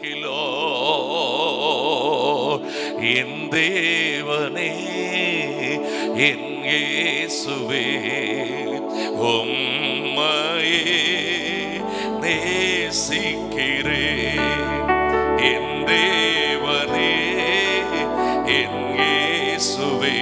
Kilo என் தேவனே என் இயேசுவே உம்மையே நேசிக்கிறேன் என் தேவனே என் இயேசுவே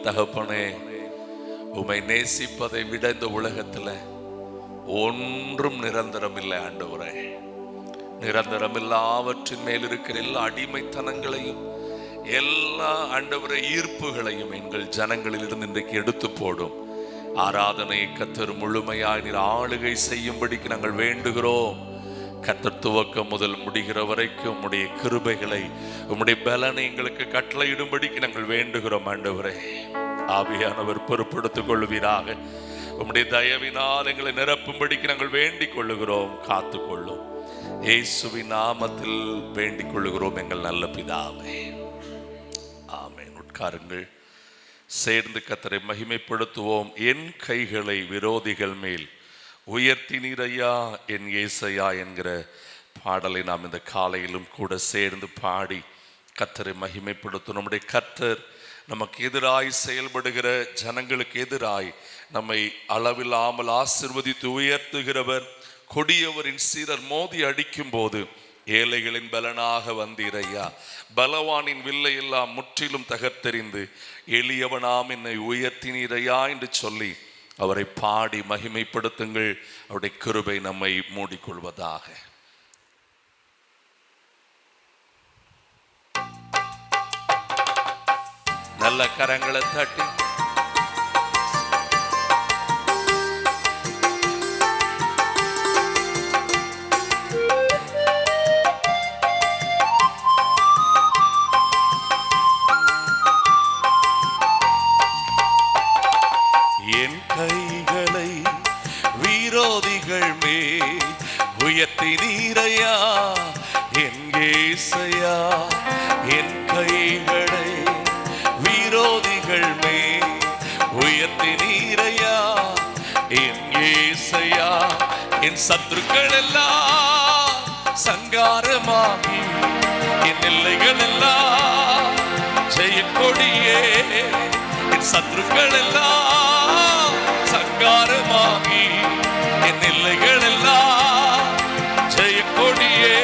தகப்பனே, உம்மை நேசிப்பதை விட இந்த உலகத்துல ஒன்றும் நிரந்தரம் இல்லை ஆண்டவரே. நிரந்தரம் எல்லாவற்றின் மேல் இருக்கிற எல்லா அடிமைத்தனங்களையும் எல்லா ஆண்டவரே ஈர்ப்புகளையும் எங்கள் ஜனங்களில் இருந்து இன்றைக்கு எடுத்து போடும். ஆராதனையை கர்த்தர் முழுமையாய் நீர் ஆளுகை செய்யும்படிக்கு நாங்கள் வேண்டுகிறோம். கர்த்தர் துவக்கம் முதல் முடிகிற வரைக்கும் உம்முடைய கிருபைகளை உம்முடைய பலனை எங்களுக்கு கட்டளையிடும்படிக்கு நாங்கள் வேண்டுகிறோம் ஆண்டவரே. ஆவியானவர் பொறுப்படுத்திக் கொள்வீராக. உம்முடைய தயவினால் எங்களை நிரப்பும்படிக்கு நாங்கள் வேண்டிக் கொள்ளுகிறோம். காத்துக்கொள்ளும் இயேசுவின் நாமத்தில் வேண்டிக் கொள்ளுகிறோம் எங்கள் நல்ல பிதாவே, ஆமென். உட்காருங்கள். சேர்ந்து கர்த்தரை மகிமைப்படுத்துவோம். என் கைகளை விரோதிகள் மேல் உயர்த்தினீர் ஐயா என் ஏசையா என்கிற பாடலை நாம் இந்த காலையிலும் கூட சேர்ந்து பாடி கர்த்தரை மகிமைப்படுத்தும். நம்முடைய கர்த்தர் நமக்கு எதிராய் செயல்படுகிற ஜனங்களுக்கு எதிராய் நம்மை அளவில்லாமல் ஆசீர்வதித்து உயர்த்துகிறவர். கொடியவரின் சீரர் மோதி அடிக்கும் போது ஏழைகளின் பலனாக வந்தீரையா. பலவானின் வில்லை எல்லாம் முற்றிலும் தகர்த்தெறிந்து எளியவனாம் என்னை உயர்த்தினீரையா என்று சொல்லி அவரை பாடி மகிமைப்படுத்துங்கள். அவருடைய கிருபை நம்மை மூடிக்கொள்வதாக. நல்ல கரங்களை தட்டி என் கைகளை விரோதிகள் மேல் உயர்த்தினீரையா என் ஏசையா. என் கைகளை விரோதிகள் மேல் உயர்த்தினீரையா என் ஏசையா. என் சத்துருக்கள் எல்லாம் சங்காரமாகி என் எல்லைகள் எல்லாம் ஜெயக்கொடியே. என் சத்துருக்கள் எல்லாம் சங்காரமாகி என் எல்லைகள் எல்லாம் ஜெயக்கொடியே.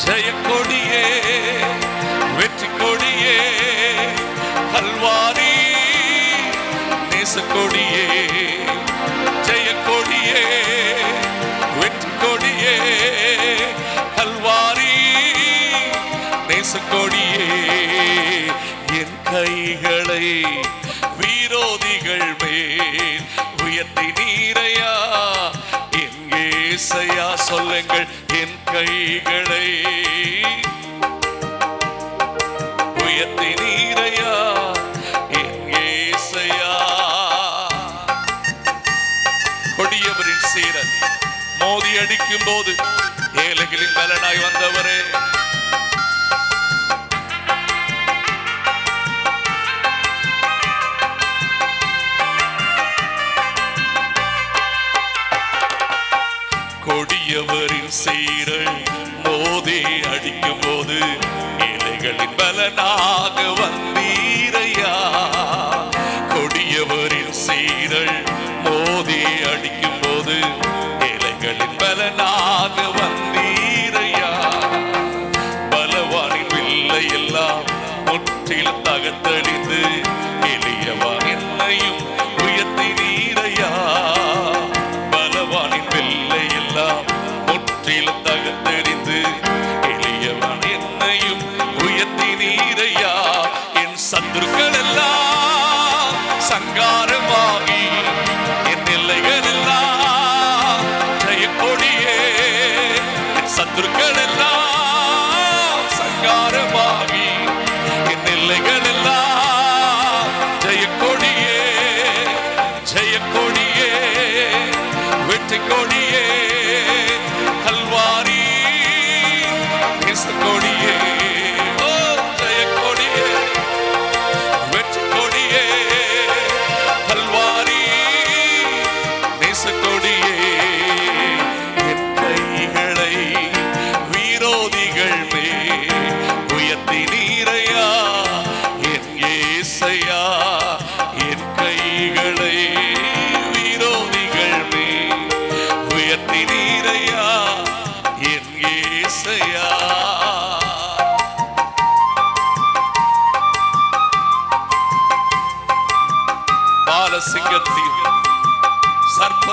ஜெயக்கொடியே, வெற்றி கொடியே, கல்வாரி நேசக்கொடியே. ஜெயக்கொடியே, வெற்றி கொடியே, கல்வாரி நேசக்கொடியே. என் கைகளை விரோதிகள் மேல் உயர்த்தினீரையா என் ஏசையா. சொல்லுங்கள், என் கைகளை உயர்த்தினீரையா என் ஏசையா. கொடியவரின் சீரன் மோதி அடிக்கும் போது ஏழைகளின் பலனாய் வந்தவரே. கொடியவரின் சீரல் மோதி அடிக்கும் போது ஏழைகளின் பலனாக வந்தீரையா. கொடியவரின் சீரல் மோதி அடிக்கும் போது ஏழைகளின் பலனாக வந்தீரையா. பலவானின் வில்லை எல்லாம் முற்றிலும் தகர்த்தெறிந்து எளியவான் என்னையும் உயர்த்தினீரையா. பலவானின் வில்லை எல்லாம் முற்றிலும் தகர்த்தெறிந்து எளியவன் என்னையும் உயர்த்தினீரையா. என் சத்துருக்கள் எல்லாம் சங்காரமாகி என் எல்லைகள் எல்லாம் ஜெயக்கொடியே. என் சத்துருக்கள் எல்லாம் சங்காரமாகி என் எல்லைகள் எல்லாம் ஜெயக்கொடியே. ஜெயக்கொடியே, வெற்றி கொடியே, கல்வாரி நேசக்கொடியே. ஓ ஜெயக்கொடியே, வெற்றி கொடியே, கல்வாரி நேசக்கொடியே. என் கைகளை விரோதிகள் மேல் உயர்த்தினீரையா என் ஏசையா. என் கைகளை விரோதிகள் மேல் உயர்த்தினீரையா என் ஏசையா.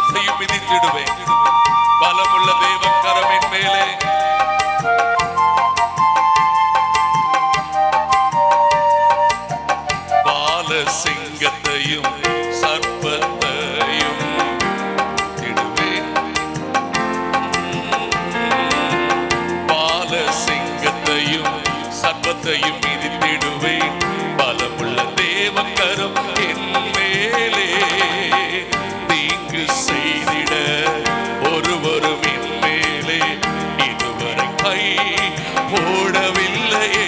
சர்ப்பத்தையும் மிதித்திடுவேன். பலமுள்ள தேவன் கரமின் மேலே பால சிங்கத்தையும் சர்ப்பத்தையும் திடுவேன். பால சிங்கத்தையும் சர்ப்பத்தையும் மிதித்திடுவேன். பலமுள்ள தேவன் கரம் என் மேலே தீங்கு செய்திட ஒருவரும் என் மேலே இதுவரை கை போடவில்லையே.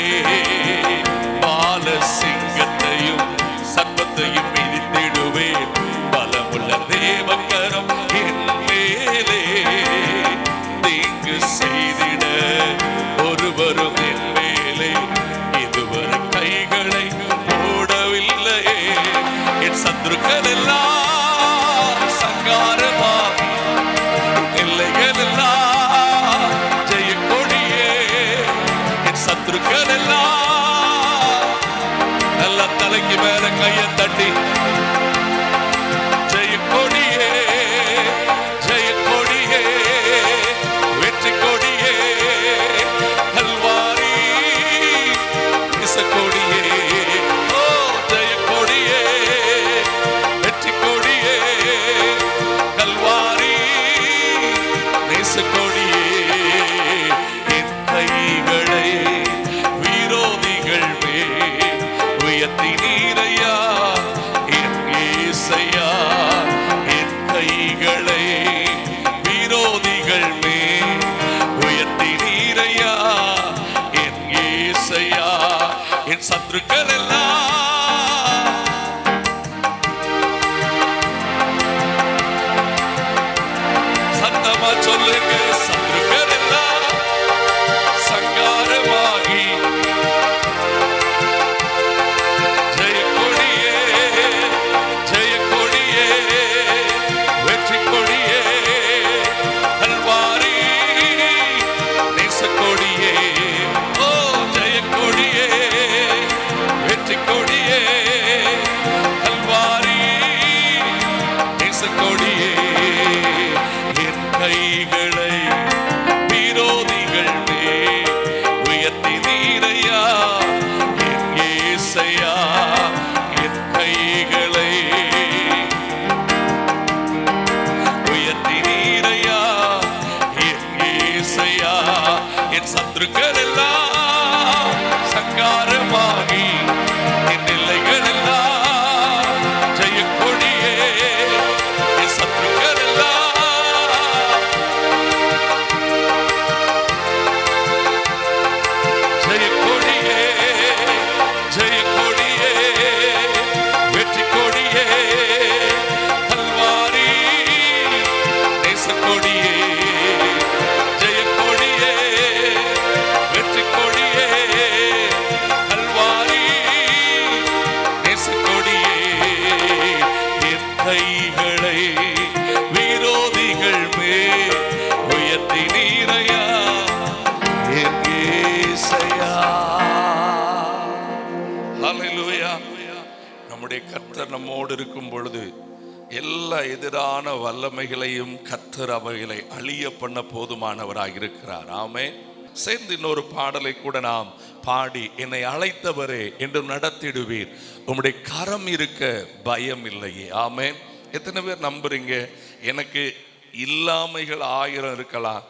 பால சிங்கத்தையும் சர்ப்பத்தையும் மிதித்திடுவேன். பலமுள்ள தேவன் கரம் என் மேலே தீங்கு செய்திட ஒருவரும் என் மேலே இதுவரை கைகளை போடவில்லையே. என் சத்துருக்கள் எல்லாம் சங்காரமாகி எல்லைகள் எல்லாம் ஜெய கொடியே. என் சத்துருக்கள் எல்லாம் நல்ல தலைக்கு மேல கையை தட்டி ஜெய கொடியே, ஜெய கொடியே, வெற்றி கொடியே, கல்வாரி கொடியே. ஓ ஜெய கொடியே, வெற்றி கொடியே, கல்வாரி நேச கொடியே. என் கைகளை விரோதிகள் மேல் உயர்த்தி நீரையா என் ஏசையா. என் கைகளை விரோதிகள் மேல் உயர்த்தி நீரையா என் ஏசையா. என் சத்துருக்கள் எல்லாம் சத்தமா சொல்லுங்க. சத்துருக்கள் எல்லாம் சங்காரமாகி ஜெய கொடியே, ஜெய கொடியே, வெற்றி கொடியே, கல்வாரி நேச கொடியே. ஓ ஜெய கொடியே, வெற்றி கொடியே, கல்வாரி நேச கொடியே. என் கைகளை விரோதிகள் மேல் உயர்த்தி நீரையா என் ஏசையா. என் கைகளை உயர்த்தி நீரையா என் ஏசையா. என் சத்துருக்கள் எல்லாம் சங்காரமாகி என் எல்லைகள் எல்லாம் ஜெய கொடியே. என் சத்துருக்கள் எல்லாம் ஜெய கொடியே, ஜெய கொடியே, வெற்றி கொடியே, கல்வாரி நேச கொடியே. ஜெய கொடியே, வெற்றி கொடியே, கல்வாரி நேச கொடியே. என் கைகளை விரோதிகள் மேல் உயர்த்தி நீரையா என் ஏசையா. ஹல்லேலூயா. நம்முடைய கர்த்தர் நம்மோடு இருக்கும் பொழுது எல்லா எதிரான வல்லமைகளையும் கர்த்தர் அவைகளை அழிய பண்ண போதுமானவராக இருக்கிறார். ஆமென். சேர்ந்து இன்னொரு பாடலை கூட நாம் பாடி, என்னை அழைத்தவரே என்று நடத்திடுவீர், உம்முடைய கரம் இருக்க பயம் இல்லையே. ஆமென். எத்தனை பேர் நம்புறீங்க? எனக்கு இல்லாமைகள் 1000 இருக்கலாம்,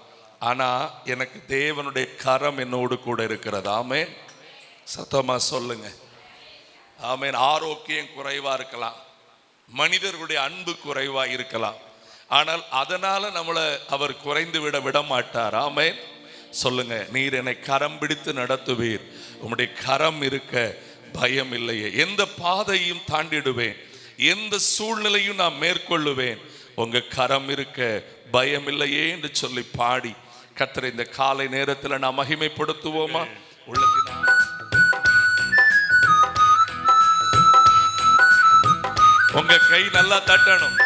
ஆனா எனக்கு தேவனுடைய கரம் என்னோடு கூட இருக்கிறது. ஆமென். சத்தமா சொல்லுங்க. ஆமென். ஆரோக்கியம் குறைவா இருக்கலாம், மனிதர்களுடைய அன்பு குறைவா இருக்கலாம், ஆனால் அதனால நம்மளை அவர் குறைந்து விட மாட்டார். ஆமென். சொல்லுங்க. நீர் என்னை கரம் பிடித்து நடத்துவீர், உம்முடைய கரம் இருக்க பயம் இல்லையே. எந்த பாதையும் தாண்டிடுவேன், எந்த சூழ்நிலையும் நான் மேற்கொள்ளுவேன், உங்க கரம் இருக்க பயம் இல்லையே என்று சொல்லி பாடி கர்த்தரை இந்த காலை நேரத்தில் நாம் மகிமைப்படுத்துவோமா? உள்ளத்தினால் உங்க கை நல்லா தட்டணும்,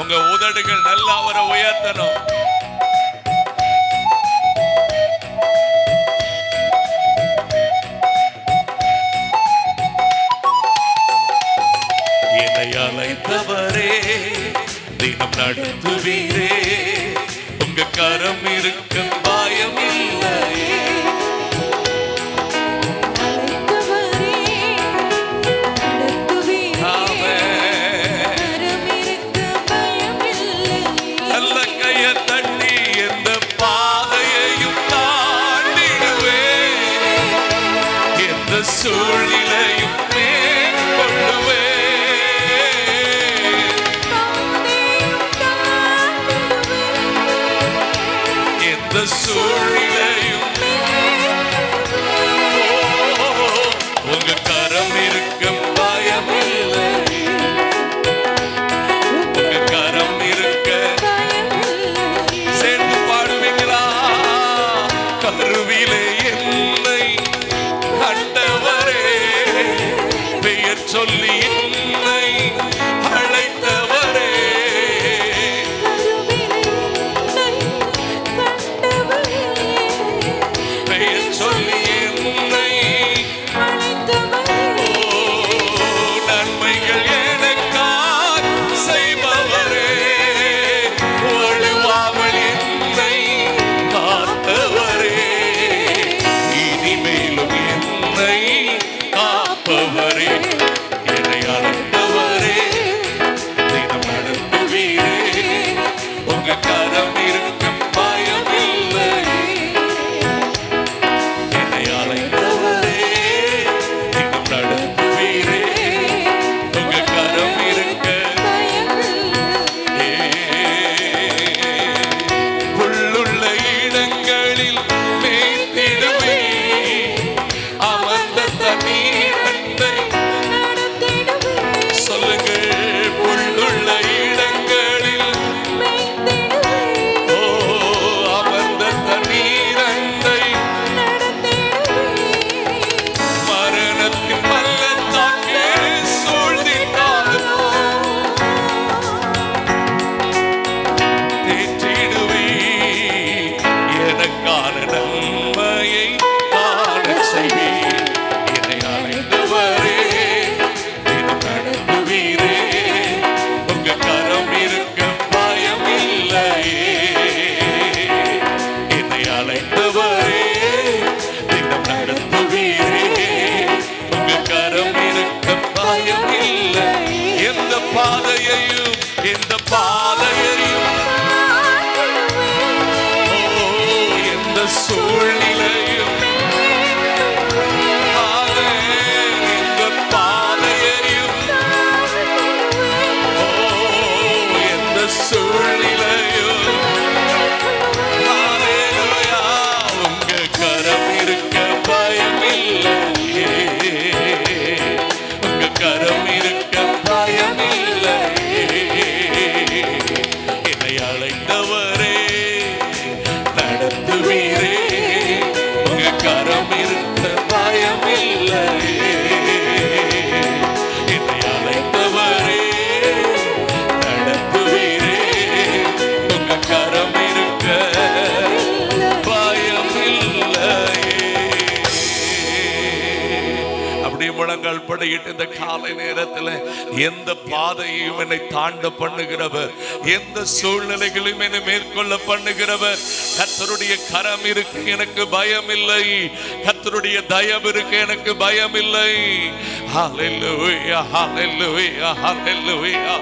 உங்க உதடுகள் நல்லா அவரை உயர்த்தணும். என்னை அழைத்தவரே தினம் நடத்துவீரே. உங்க கரம் இருக்க பயம் இல்லையே. நல்ல கைய தட்டி எந்த பாதையையும் தாண்டிடுவேன், எந்த சூழ்நிலையும் மேற்கொள்ளுவேன். எந்த சூழ்நிலையும் உங்க கரம் இருக்க பயம் இல்லை. உங்க கரம் இருக்க சேர்ந்து பாடுவீங்களா? கருவிலே என்னை கண்டவரே, பெயர் சொல்லி என்னை அழைத்தவரே, பெயர் சொல்லி என்னை நன்மைகள் எனக்காக செய்பவரே, வழுவாமல் என்னை காத்தவரே, இனிமேலும் என்னை காப்பவரே, என்னை அழைத்தவரே, தினம் நடத்துவீரே. உங்க கரம் இருக்கும் பயம் இல்லை. என்னை அழைத்தவரே, தினம் நடத்துவீரே. உங்க கரம் இருக்க புல்லுள்ள இடங்களில் மேய்த்திடுவே, அமர்ந்த தண்ணீரை சொல்லுங்கள். புல்லுள்ள இடங்களில் அமர்ந்த தண்ணீரை, மரணத்தின் பள்ளத்தாக்கே சூழ்ந்திட்டாலும் தேற்றிடுவே, எனக்கான நன்மையை காண செய்வே. என்னை அழைத்தவரே, தினம் நடத்துவீரே. உங்க கரம் இருக்க பயம் இல்லையே. என்னை அழைத்தவரே, தினம் நடத்துவீரே. உங்க கரம் இருக்க பயம் இல்லை. எந்த பாதையையும் எந்த பாதையையும் எந்த சூழ்நிலையும் எந்த பாதையையும் எந்த சூழ்நிலையும் உங்க கரம் இருக்க பயம் இல்லையே. உங்க கரம் இருக்க பயம் இல்லையே. என்னை அழைத்தவரே, நடத்துவீரே. உங்க கரம் இருக்க பயம் இல்லையே. என்னை அழைத்தவரே, நடத்துவீரே. உங்க கரம் இருக்க பயம் இல்லையே. அப்படியே முழங்கால் படையிட்டு இந்த காலை நேரத்தில் எந்த பாதையையும் என்னை தாண்ட பண்ணுகிறவர், எந்த சூழ்நிலைகளையும் என்னை மேற்கொள்ள பண்ணுகிறவர். கர்த்தருடைய கரம் இருக்கு, எனக்கு பயம் இல்லை. கர்த்தருடைய தயவு இருக்கு, எனக்கு பயம் இல்லை. ஹல்லேலூயா, ஹல்லேலூயா, ஹல்லேலூயா.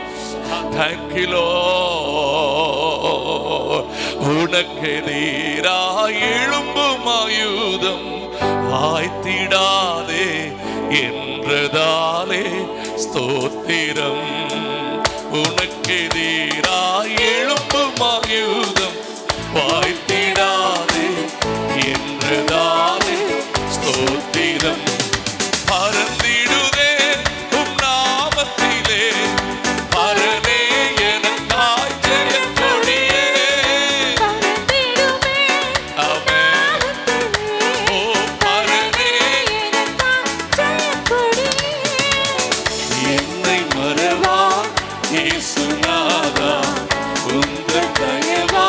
Thank you Lord. உனக்கு எதிராய் எழும்பும் ஆயுதம் வாய்த்திடாதே என்றதாலே ஸ்தோத்திரம். உனக்கு எதிராய் எழும்பும் ஆயுதம் வாய்த்திடாதே என்றதாலே ஸ்தோத்திரம். பறந்திடுதே உம் நாமத்திலே, பரனே எனக்காய் ஜெயம் கொடியே. ஆமென். ஓ பரனே என்னை மறவா இயேசுநாதா, உந்தன் தயவா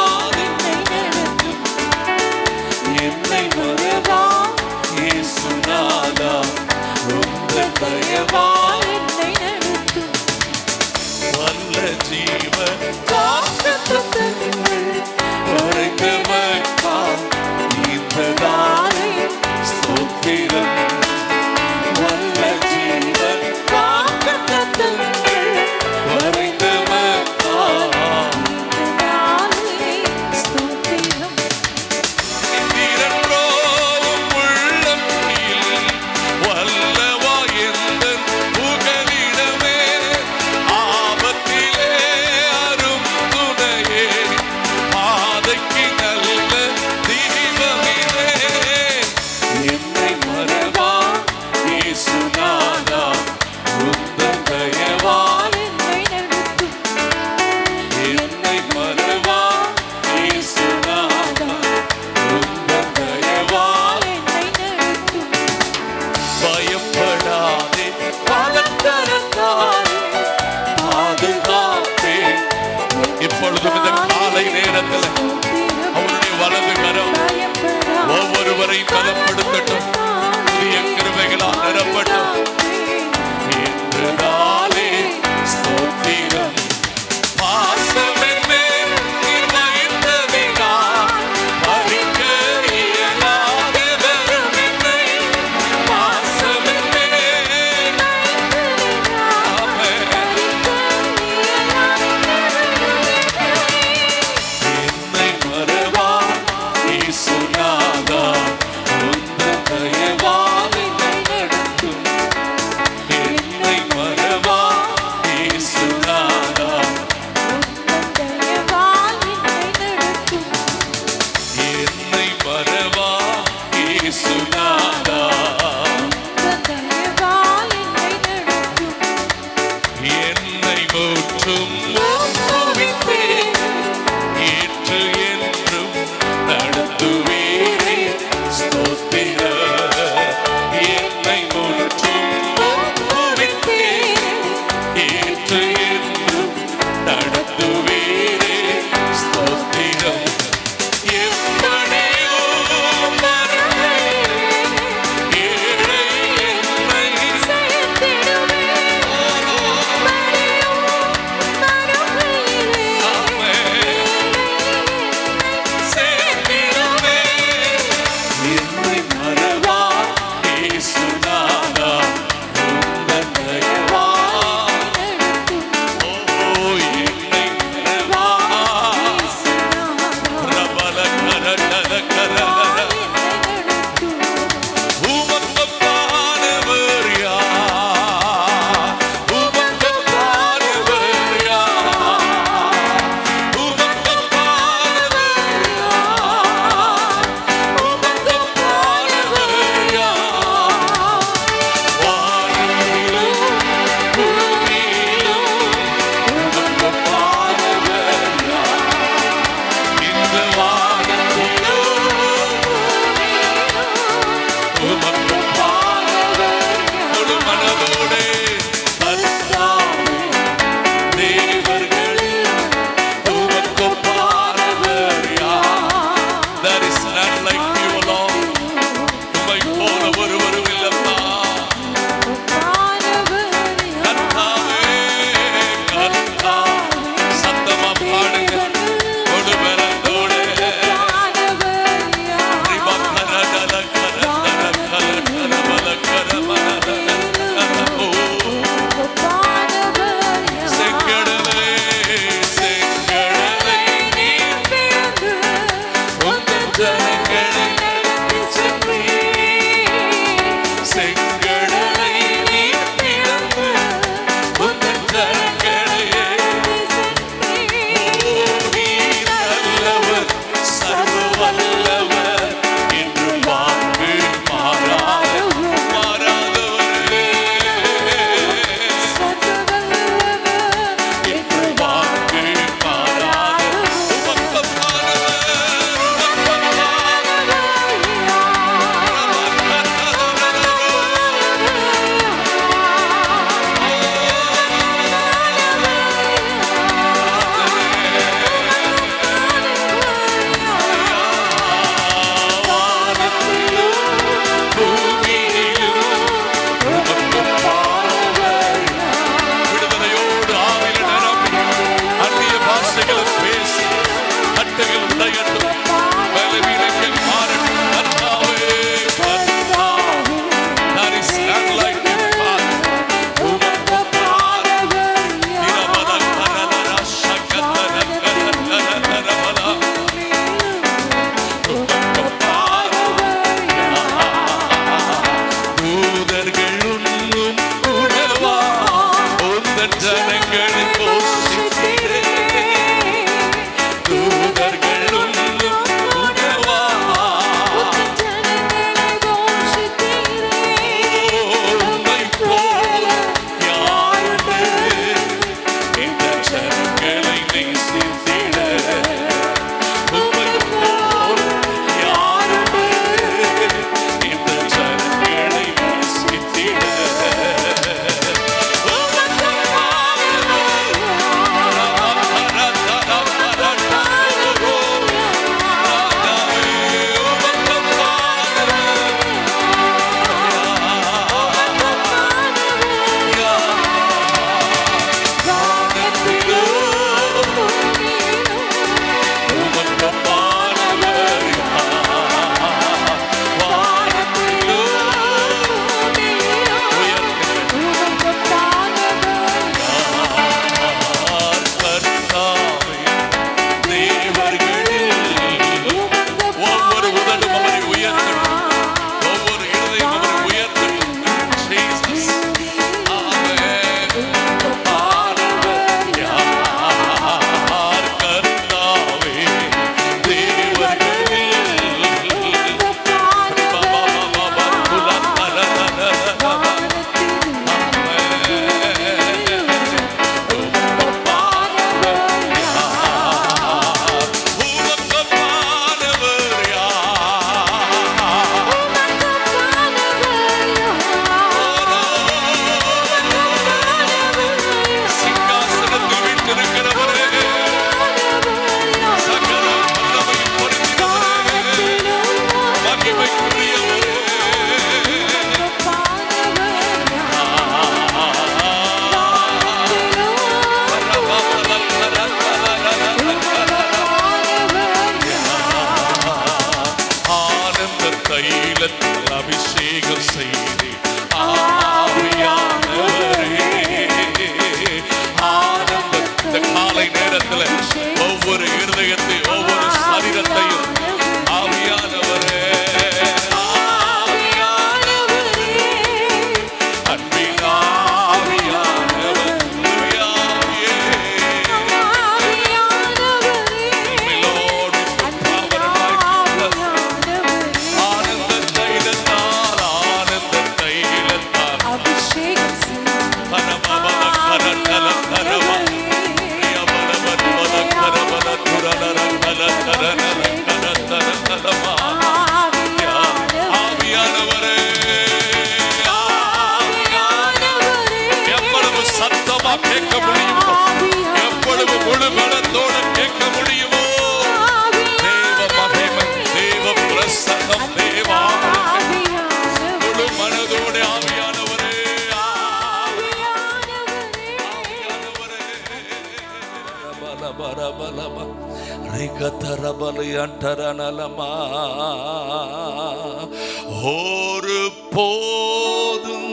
ஒரு போதும்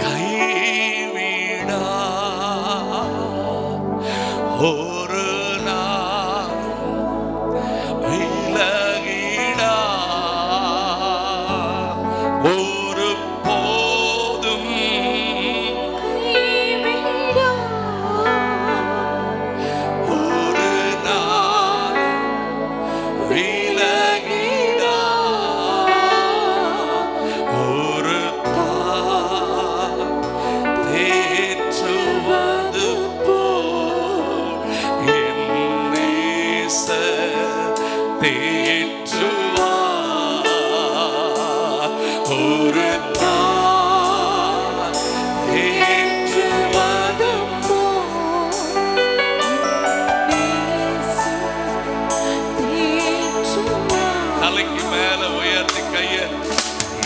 கைவிடா ஒரு நாளும் விலகிடா ஒரு போதும் கைவிடா ஒரு நாளும் விலகிடா ஒரு தேற்றுவது போல் என் நேசர் தேற்றுவார் ஒரு தேற்றுவது போல் தலைக்கு மேல உயர்த்தி கைய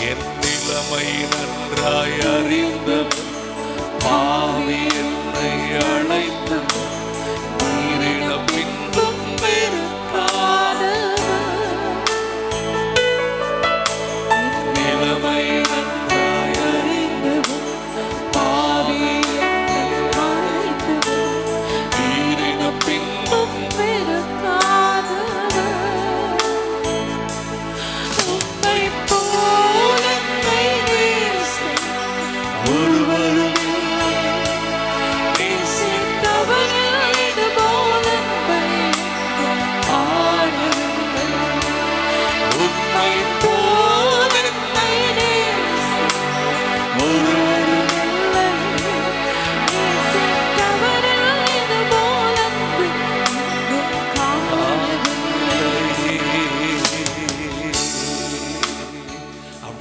என் நிலைமை நன்றாய் அறிந்தவர் பாவி என்னை அழைத்தவர் நீரிட பின்பும் நிலைமை நன்றாய் அறிந்தவர் பாவி என்னை அழைத்தவர் நீரிட பின்பும்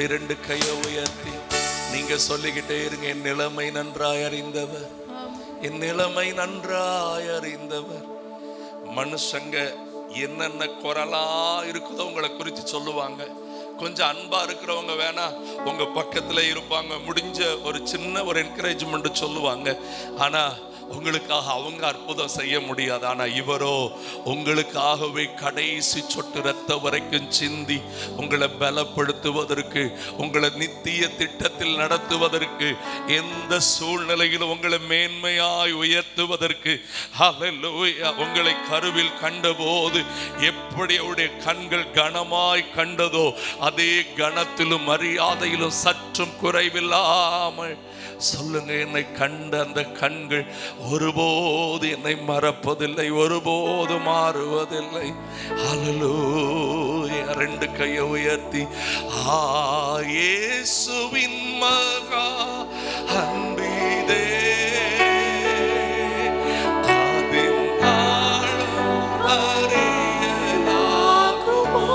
இரண்டு கையை உயர்த்தி நீங்க சொல்லிக்கிட்டே இருங்க, என் நிலைமை நன்றாய் அறிந்தவர், என் நிலைமை நன்றாய் அறிந்தவர். மனுஷங்க என்னென்ன குரலா இருக்குதோ உங்களை குறித்து சொல்லுவாங்க. கொஞ்சம் அன்பா இருக்கிறவங்க வேணா உங்க பக்கத்துல இருப்பாங்க, முடிஞ்ச ஒரு சின்ன ஒரு என்கரேஜ்மெண்ட் சொல்லுவாங்க. ஆனா உங்களுக்காக அவங்க அற்புதம் செய்ய முடியாது. ஆனா இவரோ உங்களுக்காகவே கடைசி சொட்டு ரத்த வரைக்கும் சிந்தி உங்களை பலப்படுத்துவதற்கு, உங்களை நித்திய திட்டத்தில் நடத்துவதற்கு, எந்த சூழ்நிலையிலும் உங்களை மேன்மையாய் உயர்த்துவதற்கு, ஹல்லேலூயா, உங்களை கருவில் கண்டபோது எப்படி அவருடைய கண்கள் கனமாய் கண்டதோ அதே கனத்திலும் மரியாதையிலும் சற்றும் குறைவில்லாமல் சொல்லுங்க, என்னை கண்ட அந்த கண்கள் ஒருபோது என்னை மறப்பதில்லை, ஒருபோது மாறுவதில்லை. ஹல்லேலூயா. ரெண்டு கையை உயர்த்தி இயேசுவின் மகா அன்பிதே அதின் ஆழம் அறியலாகுமோ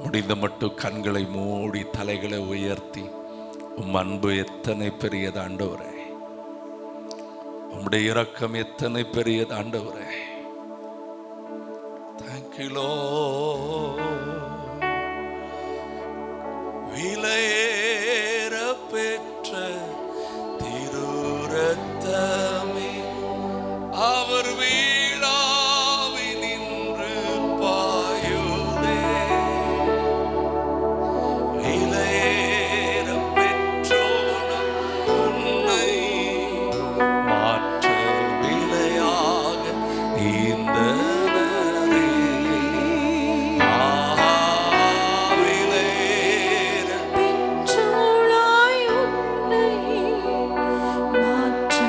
முடிந்த மட்டும் கண்களை மூடி தலைகளை உயர்த்தி, உம் அன்பு எத்தனை பெரியது ஆண்டவரே, உம்முடைய இரக்கம் எத்தனை பெரியது ஆண்டவரே. Thank you Lord. விலையேற பெற்ற திரு ரத்தமே அவர் வீழாவி நின்று பாயுதே. விலையேற பெற்றோன உன்னை மாற்ற விலையாக இந்த மாற்ற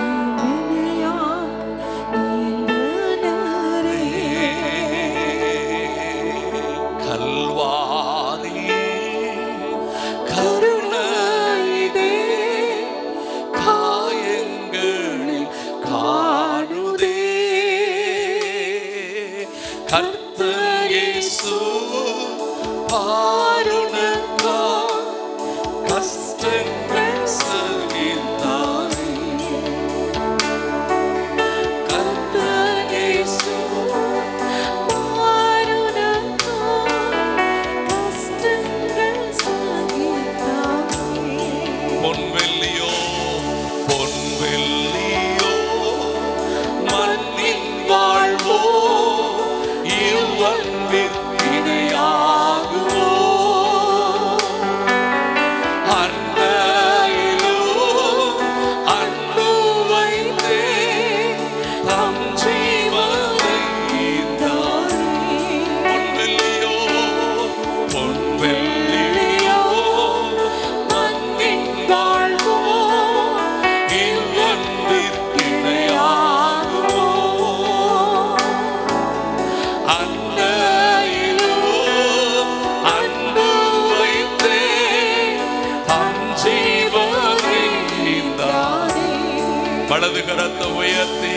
வலது கரத்தை உயர்த்தி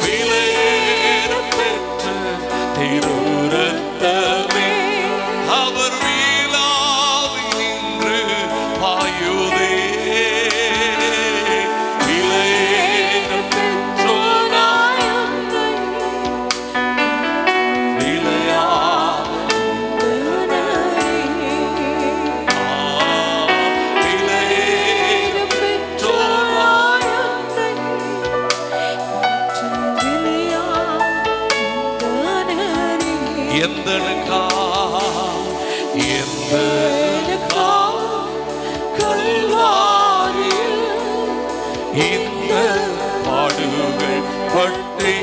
விலையேற பெற்ற திரு ரத்தமே அவர் வீழாவி நின்று பாயுதே. விலையேற பெற்றோராய் விலையா எந்தனுக்கா கல்வாரியில் இந்த பாடுகள் பட்டே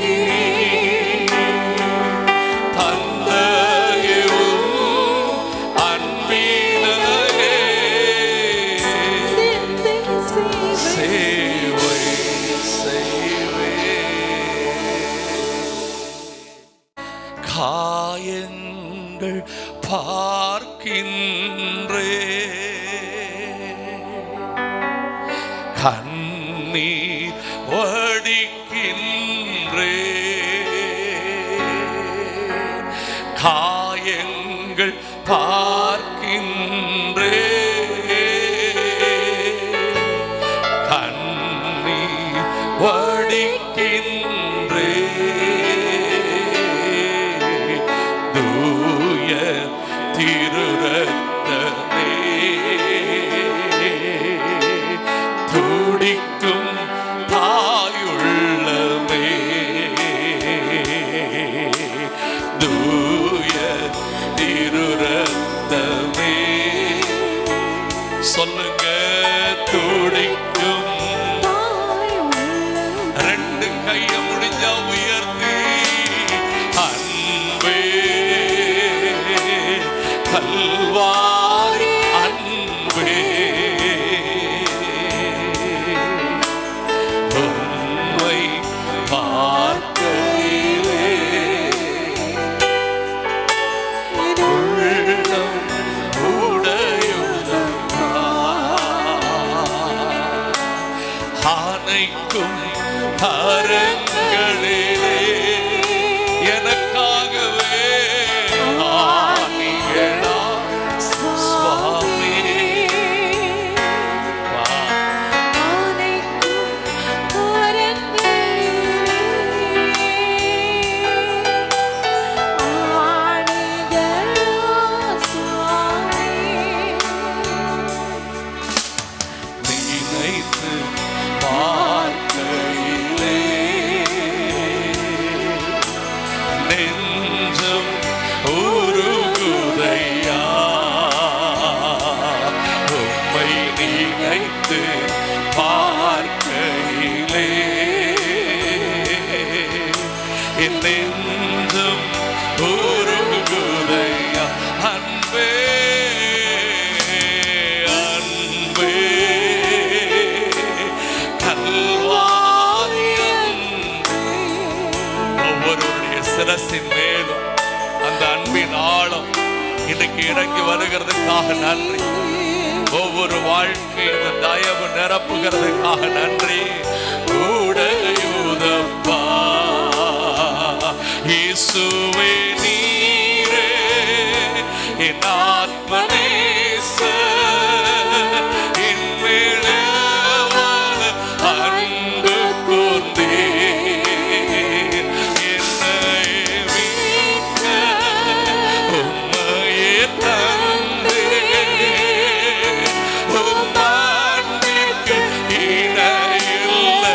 தந்தையும் அன்பினையே சேவை செய்வே. காயங்கள் பார்க்கின்றே கண்ணீர் வடிக்கின்றே. காயங்கள் பார்க்கின்றே கண்ணீர் வடிக்கின்றே. தூய திரு ரத்தமே துடிக்கும் தாயுள்ளமே. தூய திரு ரத்தமே சொல்லுங்க துடிக்கும். ரெண்டு கைய முடிஞ்சா உயர்த்தி அன்பே கல்வாரி அன்பே உம்மை பார்க்கையிலே உள்ளம் உடையுதம்மா. ஆனைக்கும் கரங்களிலே எனக்காகவே ஆணிகளா சுவாமி. நினைத்து பார்க்கையிலே நெஞ்சம் உருகுதையா. உம்மை நினைத்து பார்க்கையிலே என் நெஞ்சம் உருகுதையா. அன்பே அன்பே கல்வாரி அன்பே. ஒவ்வொருடைய சிரசின் மேலும் அந்த அன்பின் ஆழம் இன்னைக்கு இறங்கி வருகிறதுக்காக நன்றி. ஒவ்வொரு வாழ்க்கை இந்த தயவு நிரப்புகிறதுக்காக நன்றி. உடையுதப்பா இயேசுவே நீரே என் ஆத்மநேச என் மேலவள அன்பு கொண்டே என்னை மீட்க உம்மையே தந்தே. உம் அன்பிற்கு இணையில்லை.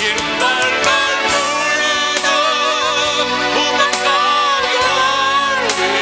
என் வாழ்நாள் முழுதும் உமக்காக வாழ்வேன்.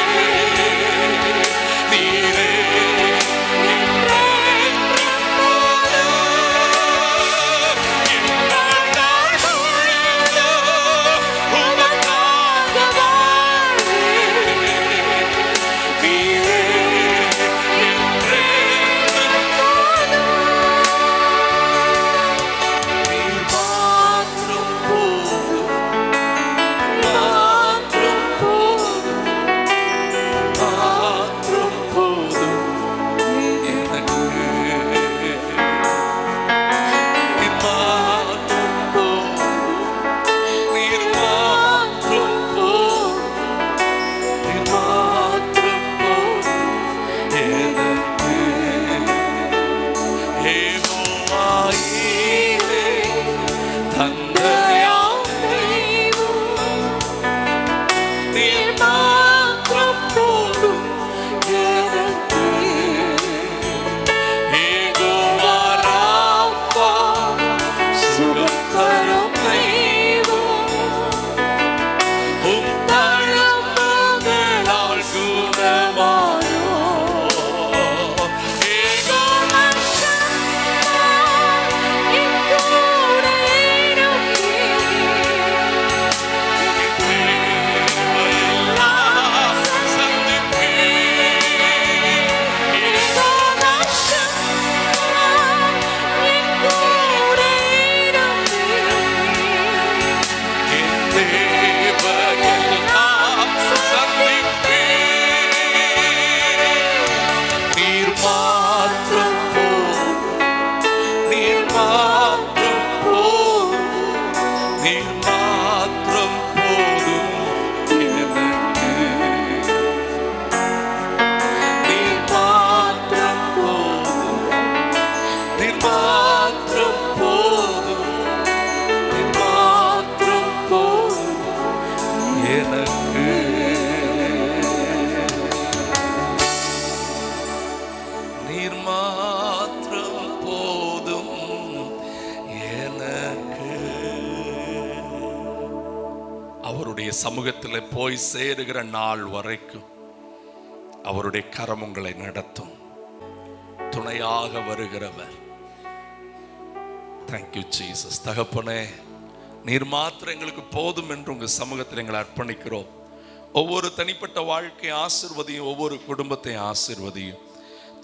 நீர் மாத்திரம் போதும் எனக்கு. நீர் மாத்திரம் போதும், நீர் மாத்திரம் போதும், நீர் மாத்திரம் போதும் எனக்கு. நீர் மாத்திரம் போதும் எனக்கு. அவருடைய சமூகத்தில் போய் சேருகிற நாள் வரைக்கும் அவருடைய கரம் உங்களை நடத்தும். துணையாக வருகிறவர். Thank you Jesus. தகப்பனே, நீர் மாத்திரம் எங்களுக்கு போதும் என்று உங்க சமூகத்தில் எங்களை அர்ப்பணிக்கிறோம். ஒவ்வொரு தனிப்பட்ட வாழ்க்கை ஆசீர்வதியும், ஒவ்வொரு குடும்பத்தை ஆசீர்வதியும்.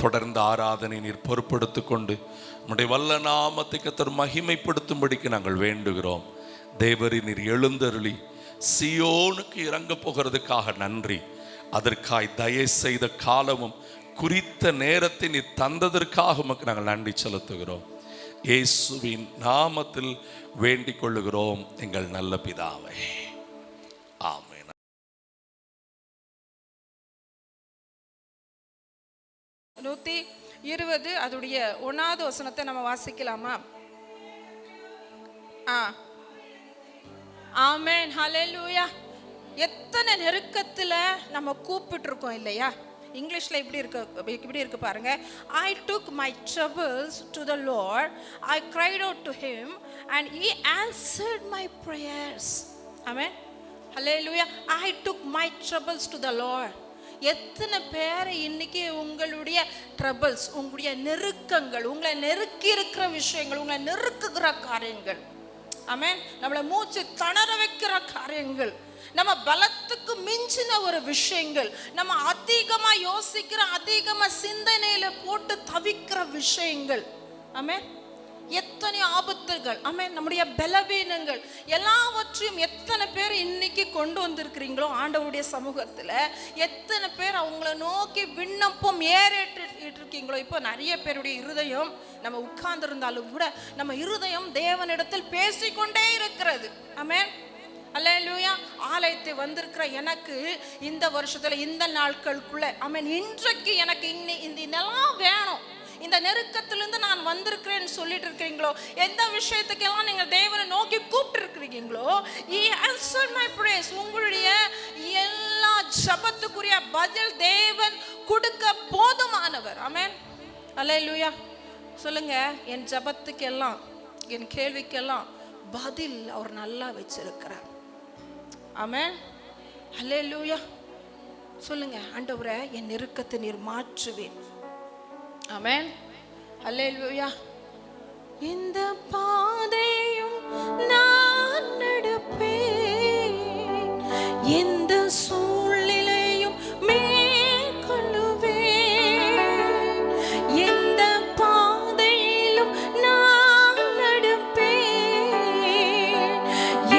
தொடர்ந்து ஆராதனை நீர் பொறுப்படுத்திக் கொண்டு நம்முடைய வல்ல நாமத்தை கர்த்தர் மகிமைப்படுத்தும்படிக்கு நாங்கள் வேண்டுகிறோம். தேவரீர் நீர் எழுந்தருளி சியோனுக்கு இறங்க போகிறதுக்காக நன்றி. அதற்காய் தயை செய்த காலமும் குறித்த நேரத்தை நீர் தந்ததற்காக உமக்கு நாங்கள் நன்றி செலுத்துகிறோம். இயேசுவின் நாமத்தில் வேண்டிக் கொள்ளுகிறோம் எங்கள் நல்ல பிதாவே. ஆமென். 120 அதுடைய 1வது வசனத்தை நம்ம வாசிக்கலாமா? ஆமென், ஹல்லேலூயா. எத்தனை நெருக்கத்துல நம்ம கூப்பிட்டு இருக்கோம் இல்லையா? இங்கிலீஷ்ல இப்படி இருக்கு பாருங்க. I took my troubles to the Lord, I cried out to him and he answered my prayers. Amen, hallelujah. I took my troubles to the Lord. எத்தனை பேரை இன்னைக்கு உங்களுடைய ட்ரபிள்ஸ், உங்களுடைய நெருக்கங்கள், உங்களை நெருக்கி இருக்கிற விஷயங்கள், உங்களை நெருக்குகிற காரியங்கள், ஆமென், நம்மளை மூச்சு தணற வைக்கிற காரியங்கள், நம்ம பலத்துக்கு மிஞ்சின ஒரு விஷயங்கள், நம்ம அதிகமா யோசிக்கிற, அதிகமா சிந்தனையில போட்டு தவிக்கிற விஷயங்கள், ஆமென், எத்தனை ஆபத்துகள், ஆமென், நம்முடைய பலவீனங்கள் எல்லாவற்றையும் எத்தனை பேர் இன்னைக்கு கொண்டு வந்திருக்கிறீங்களோ ஆண்டவருடைய சமூகத்துல, எத்தனை பேர் அவங்கள நோக்கி விண்ணப்பம் ஏறிட்டு இருக்கீங்களோ. இப்போ நிறைய பேருடைய இருதயம், நம்ம உட்கார்ந்து இருந்தாலும் கூட நம்ம இருதயம் தேவனிடத்தில் பேசிக்கொண்டே இருக்கிறது. ஆமென், அல்லேலூயா. ஆலயத்தை வந்திருக்கிற எனக்கு இந்த வருஷத்துல, இந்த நாட்களுக்குள்ள, ஆமென், இன்றைக்கு எனக்கு இந்த இதெல்லாம் வேணும், இந்த நெருக்கத்திலிருந்து நான் வந்திருக்கிறேன்னு சொல்லிட்டு இருக்கிறீங்களோ, எந்த விஷயத்துக்கெல்லாம் நீங்க தேவனை நோக்கி கூப்பிட்டு இருக்கிறீங்களோ, He answered my prayers. உங்களுடைய எல்லா ஜபத்துக்குரிய பதில் தேவன் கொடுக்க போதுமானவர். ஆமென், அல்லேலூயா. சொல்லுங்க, என் ஜபத்துக்கெல்லாம், என் கேள்விக்கெல்லாம் பதில் அவர் நல்லா வச்சிருக்கிறார். ஆமென், அல்லேலூயா. சொல்லுங்க, ஆண்டவரே, என் நெருக்கத்தை நீர் மாற்றுவேன். ஆமென், அல்லேலூயா. இந்த பாதையும் நான் நடப்பேன், எந்த சூழ்நிலையும் மேற்கொள்ளுவேன், எந்த பாதையிலும் நான் நடப்பேன்,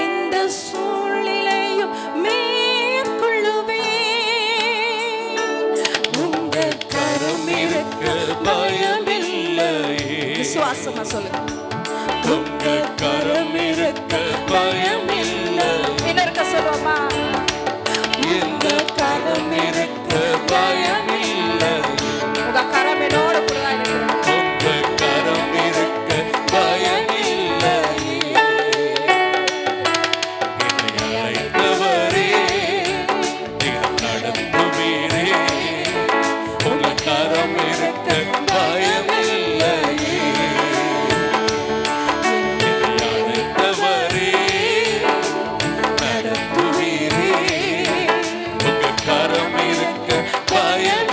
எந்த சூழ்நிலையும் மேற்கொள்ளுவேன். உங்க கரம் இருக்க பயமில்லையே. விசுவாசமா சொல்லுங்க. உங்க கரம் இருக்க பயமில்லை. இன்னொருக்க சொல்லுவோமா? உங்க கரம் இருக்க பயமில்லை. உங்க கரம் என்னோட கூட இருக்கு. உங்க கரம் இருக்க பயமில்லை. என்னை அழைத்தவரே, நீர் நடத்துவீரே. உங்க கரம் இருக்க பயமில்லை. என்னை அழைத்தவரே, நடத்துவீரே. உங்க கரம் இருக்க பயம்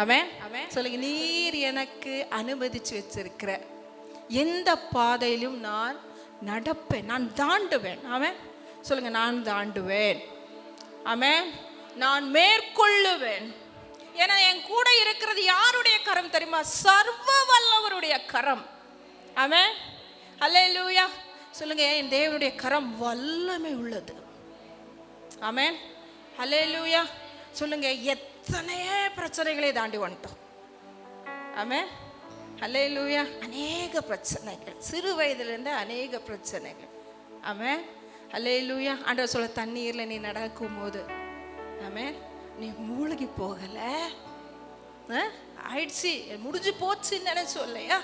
ஆமென். சொல்லுங்க, நீர் எனக்கு அனுமதிச்சு வச்சிருக்கிற எந்த பாதையிலும் நான் நடப்பேன், நான் தாண்டுவேன். ஆமென். சொல்லுங்க, நான் தாண்டுவேன். ஆமென். நான் மேற்கொள்ளுவேன். ஏன்னா என் கூட இருக்கிறது யாருடைய கரம் தெரியுமா? சர்வ வல்லவருடைய கரம். ஆமென். அல்லேலூயா. சொல்லுங்க, என் தேவனுடைய கரம் வல்லமை உள்ளது. ஆமென். அல்லேலூயா. சொல்லுங்க, எத்தனையோ பிரச்சனைகளை தாண்டி வந்துட்டோம். ஆமென். அல்லேலூயா. அநேக பிரச்சனைகள், சிறு வயதிலிருந்து அநேக பிரச்சனைகள். ஆமென். அல்லேலூயா. ஆண்டவர் சொல்ல, தண்ணீர்ல நீ நடக்கும் போது ஆமென், நீ மூழ்கி போகல, ஆயிடுச்சு, முடிஞ்சு போச்சுன்னு நினைச்சு இல்லையா?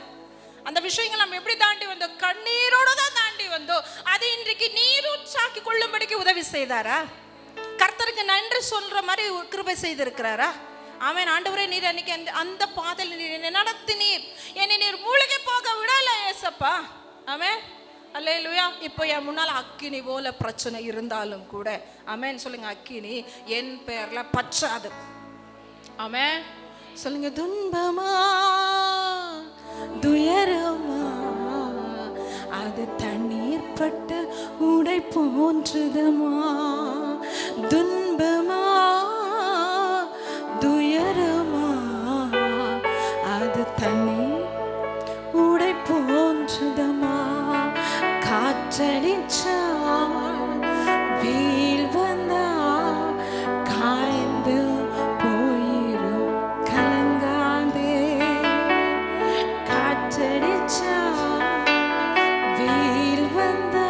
அந்த விஷயங்கள் நம்ம எப்படி தாண்டி வந்தோம்? கண்ணீரோட தான் தாண்டி வந்தோம். அது இன்றைக்கு நீரூற்றாக்கி கொள்ளும்படிக்கு உதவி செய்தாரா? கர்த்தருக்கு நன்றி சொல்ற மாதிரி கிருபை செய்திருக்கிறாரா? ஆமென். ஆண்டவரே, நீர் அன்னைக்கு அந்த பாதையில் நீர் நடத்தினீர், என்னை நீர் மூழ்கி போக விடல ஏசப்பா. ஆமென். அல்லேலூயா. இப்போ என் முன்னால் அக்கினி போல பிரச்சனை இருந்தாலும் கூட ஆமென் சொல்லுங்க, அக்கினி என் பேர்ல பற்றாது. ஆமென். சொல்லுங்க, துன்பமா துயரமா அது தண்ணீர் பட்ட உடை போன்றதமா, துன்பமா துயரமா அது தண்ணீர் உடை போன்றதமா, காற்றடிச்சா வெயில் வந்தா காய்ந்து போயிரும் கலங்காதே, காற்றடிச்சா வெயில் வந்தா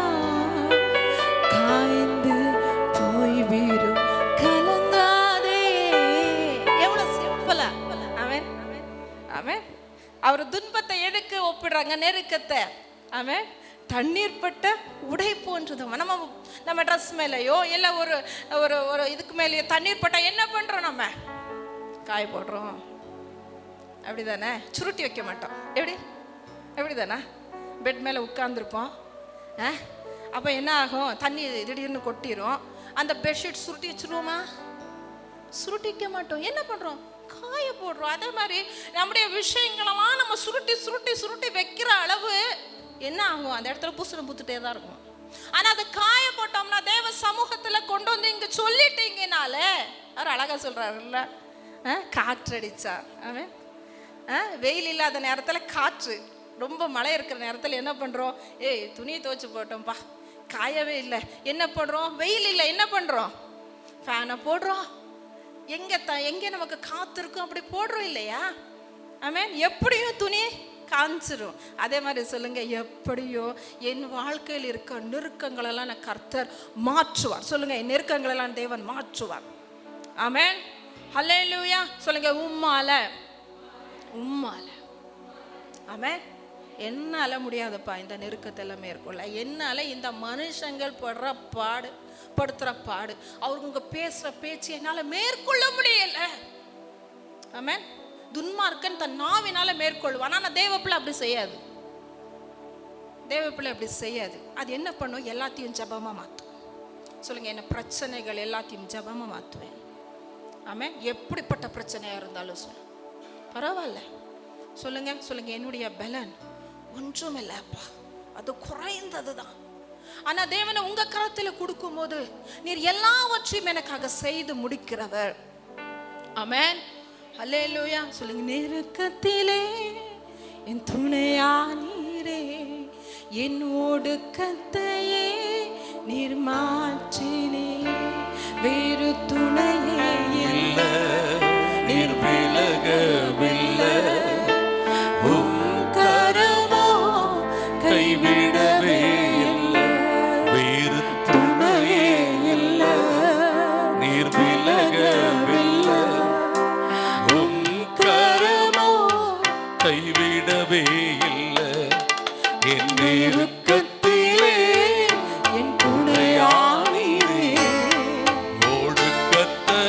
காய்ந்து போய்விடும் கலங்காதே. எவ்வளவு சிம்பிளா. ஆமென். ஆமென். அவர் துன்பத்தை எதுக்கு ஒப்பிடுறாங்க? நெருக்கத்தை. ஆமென். தண்ணீர் பட்ட உடை போன்றது. நம்ம ட்ரெஸ் மேலேயோ இல்லை ஒரு ஒரு ஒரு இதுக்கு மேலேயோ தண்ணீர் பட்டா என்ன பண்ணுறோம்? நம்ம காய போடுறோம், அப்படி தானே? சுருட்டி வைக்க மாட்டோம். எப்படி தானே? பெட் மேலே உட்காந்துருப்போம். அப்போ என்ன ஆகும்? தண்ணி திடீர்னு கொட்டிடும். அந்த பெட்ஷீட் சுருட்டி வச்சுருவோமா? சுருட்டிக்க மாட்டோம். என்ன பண்ணுறோம்? காய போடுறோம். அதே மாதிரி நம்முடைய விஷயங்களெல்லாம் நம்ம சுருட்டி சுருட்டி சுருட்டி வைக்கிற அளவு என்ன ஆகும்? அந்த இடத்துல பூசணம் பூத்துட்டே தான் இருக்கும். ஆனால் அது காய போட்டோம்னா, தேவ சமூகத்தில் கொண்டு வந்து இங்கே சொல்லிட்டீங்கனால, அவர் அழகாக சொல்கிறாருல்ல, காற்றடிச்சா. அவன் வெயில் இல்லாத நேரத்தில் காற்று, ரொம்ப மழை இருக்கிற நேரத்தில் என்ன பண்ணுறோம்? ஏய், துணியை துவைச்சி போட்டோம்ப்பா, காயவே இல்லை. என்ன பண்ணுறோம்? வெயில் இல்லை, என்ன பண்ணுறோம்? ஃபேனை போடுறோம். எங்கே நமக்கு காற்று இருக்கும் அப்படி போடுறோம் இல்லையா? ஆமென். எப்படியும் துணி காஞ்சிரும். அதே மாதிரி சொல்லுங்க, எப்படியோ என் வாழ்க்கையில் இருக்க நெருக்கங்களெல்லாம் நான் கர்த்தர் மாற்றுவார். சொல்லுங்க, என் நெருக்கங்களெல்லாம் தேவன் மாற்றுவார். ஆமென். ஹல்லேலூயா. சொல்லுங்க, உம்மால. ஆமென். என்னால முடியாதப்பா இந்த நெருக்கத்தை எல்லாமே இருக்கும்ல, என்னால இந்த மனுஷங்கள் படுத்துற பாடு, அவங்க பேசுற பேச்சு என்னால மேற்கொள்ள முடியல. ஆமென். துன்மார்க்கன் தன் நாவினால மேற்கொள்வான். ஆனால் தேவப்பிள்ளை அப்படி செய்யாது. தேவப்பிள்ளை அப்படி செய்யாது. அது என்ன பண்ணும்? எல்லாத்தையும் ஜபமாக மாற்றும். சொல்லுங்க, என்ன பிரச்சனைகள் எல்லாத்தையும் ஜபமாக மாற்றுவேன். ஆமென். எப்படிப்பட்ட பிரச்சனையாக இருந்தாலும் சொல்லுங்க, பரவாயில்ல. சொல்லுங்க, என்னுடைய பலன் ஒன்றும் இல்லைப்பா, அது குறைந்தது தான். ஆனால் தேவனை உங்க கரத்தில் கொடுக்கும் போது நீர் எல்லாவற்றையும் எனக்காக செய்து முடிக்கிறவர். ஆமென். அல்லேலூயா. சொல்லுங்க, நெருக்கத்திலே என் துணையா நீரே, என் ஒடுக்கத்தையே நீர் மாற்றினே, வேறு துணையே இல்லை, நீர் விலகவில்லை, உம் கரமோ கைவிடவே இல்லை, வேறு துணையே இல்லை, நீர் விலகவில்லை, கைவிடவே இல்லை, என் நெருக்கத்திலே என் துணையா நீரே, ஒடுக்கத்தை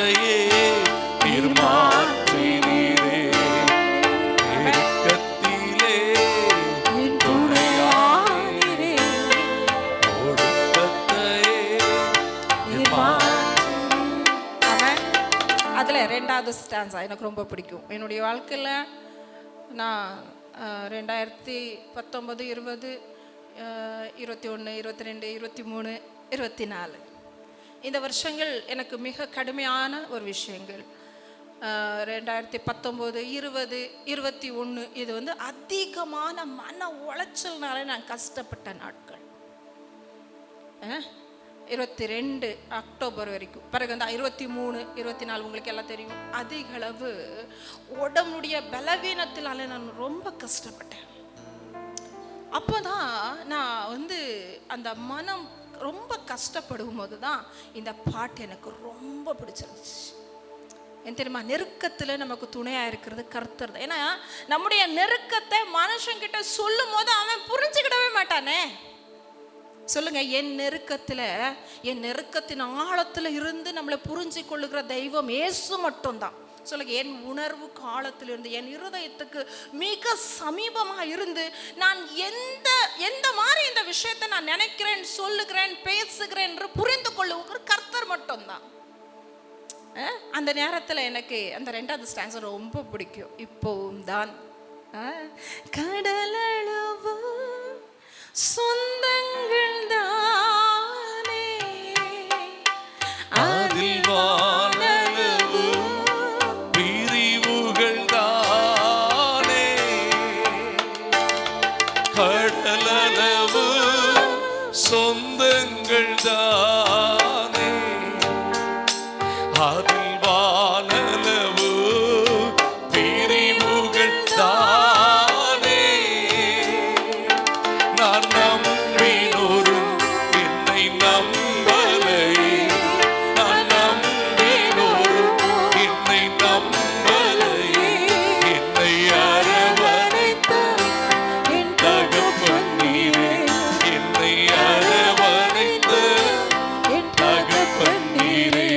2வது ஸ்டான்ஸா எனக்கு ரொம்ப பிடிக்கும். என்னுடைய வாழ்க்கையில் நான் 2019, 20, 21, 22, 23, 24 இந்த வருஷங்கள் எனக்கு மிக கடுமையான ஒரு விஷயங்கள். 2019, 20, 21 இது வந்து அதிகமான மன உளைச்சல்னால நான் கஷ்டப்பட்ட நாட்கள். 22 அக்டோபர் வரைக்கும். பிறகு வந்து 23, 24 உங்களுக்கு எல்லாம் தெரியும். அதிக அளவு உடம்புடைய பலவீனத்தினால நான் ரொம்ப கஷ்டப்பட்டேன். அப்போதான் நான் வந்து அந்த மனம் ரொம்ப கஷ்டப்படும் போது தான் இந்த பாட்டு எனக்கு ரொம்ப பிடிச்சிருந்துச்சு. ஏன் தெரியுமா? நெருக்கத்தில் நமக்கு துணையாக இருக்கிறது கர்த்தர் தான். ஏன்னா நம்முடைய நெருக்கத்தை மனுஷங்கிட்ட சொல்லும் போது அவன் புரிஞ்சுக்கிடவே மாட்டானே. சொல்லுங்க, என் நெருக்கத்தின் ஆழத்தில் இருந்து நம்மளை புரிஞ்சு கொள்ளுகிற தெய்வம் இயேசு மட்டும்தான். சொல்லுங்க, என் உணர்வு காலத்திலிருந்து என் இருதயத்துக்கு மிக சமீபமாக இருந்து நான் எந்த மாதிரி இந்த விஷயத்தை நான் நினைக்கிறேன், சொல்லுகிறேன், பேசுகிறேன் என்று புரிந்து கொள்ளுகிற கர்த்தர் மட்டும்தான். அந்த நேரத்தில் எனக்கு அந்த 2வது ஸ்டான்ஸ் ரொம்ப பிடிக்கும். இப்போவும் தான் கடலளவு சொந்தங்கள் தானே அதில் வானளவு பிரிவுகள் தானே, கடலளவு சொந்தங்கள் தானே, அதில் வானளவு பிரிவுகள் தானே. நான் நம்பினோரும் என்னை நம்பலை, நான் நம்பினோரும் என்னை நம்பலை, என்னை அரவணைத்த என் தகப்பன் நீரே, என்னை அரவணைத்த என் தகப்பன் நீரே.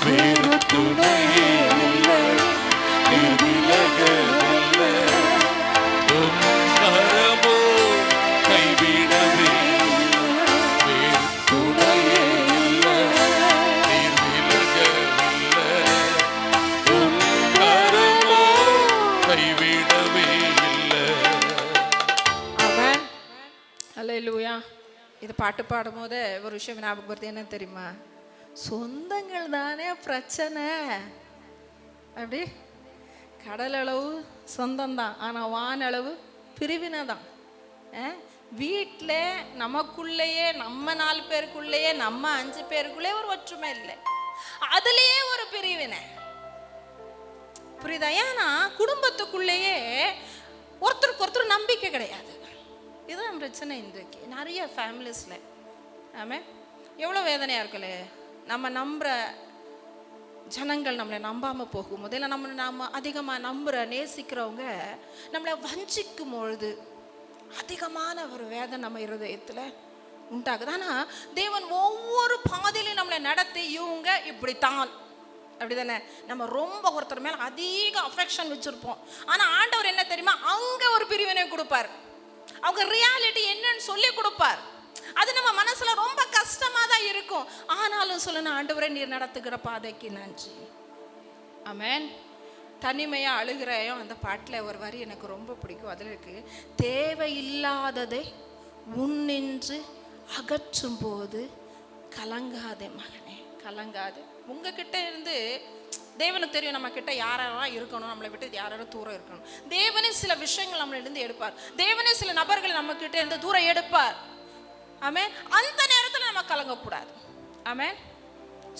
வேறு துணையே இல்லை, நீர் விலகவில்லை, உம் கரமோ கைவிடவே இல்லை. வேறு துணையே இல்லை, நீர் விலகவில்லை, உம் கரமோ கைவிடவே இல்லை. ஆமென். அல்லேலூயா. இது பாட்டு பாடும் போது ஒரு விஷயம் ஞாபகம் வருது. என்ன தெரியுமா? சொந்தங்கள் தானே பிரச்சனை. அப்படி கடலளவு சொந்தம்தான், ஆனால் வானளவு பிரிவினை தான். வீட்டில் நமக்குள்ளேயே, நம்ம 4 பேருக்குள்ளேயே, நம்ம 5 பேருக்குள்ளே ஒரு ஒற்றுமை இல்லை, அதுலேயே ஒரு பிரிவினை. புரியுதா? ஏன்னா குடும்பத்துக்குள்ளேயே ஒருத்தருக்கு ஒருத்தர் நம்பிக்கை கிடையாது. இதுதான் பிரச்சனை இன்றைக்கு நிறைய ஃபேமிலிஸில். ஆமாம், எவ்வளோ வேதனையாக இருக்குல்ல. நம்ம நம்புகிற ஜனங்கள் நம்மளை நம்பாமல் போகும்போது, இல்லை நம்ம அதிகமாக நம்புகிற நேசிக்கிறவங்க நம்மளை வஞ்சிக்கும் பொழுது அதிகமான ஒரு வேதனை நம்ம இருதயத்தில் உண்டாகுது. ஆனால் தேவன் ஒவ்வொரு பாதையிலையும் நம்மளை நடத்தி இவங்க இப்படித்தான், அப்படி தானே. நம்ம ரொம்ப ஒருத்தர் மேலே அதிக அஃபெக்ஷன் வச்சுருப்போம். ஆனால் ஆண்டவர் என்ன தெரியுமா? அங்கே ஒரு பிரிவினை கொடுப்பார். அவங்க ரியாலிட்டி என்னன்னு சொல்லி கொடுப்பார். அது நம்ம மனசுல ரொம்ப கஷ்டமா தான் இருக்கும். ஆனாலும் சொல்லணும், ஆண்டவரே நீர் நடத்துகிற பாதைக்கு நன்றி. ஆமென். தனிமையா அழுகிறேன் அந்த பாட்டில் ஒரு வரி எனக்கு ரொம்ப பிடிக்கும். அதில் இருக்கு, தேவையில்லாததை முன்னின்று அகற்றும் போது கலங்காதே மகனே, கலங்காது. உங்ககிட்ட இருந்து தேவனுக்கு தெரியும் நம்ம கிட்ட யாரெல்லாம் இருக்கணும், நம்மளை விட்டு யாரும் தூரம் இருக்கணும். தேவனே சில விஷயங்கள் நம்மளிருந்து எடுப்பார். தேவனே சில நபர்கள் நம்ம கிட்ட இருந்து தூரம் எடுப்பார். ஆமென். அந்த நேரத்தில் நம்ம கலங்கக்கூடாது. ஆமென்.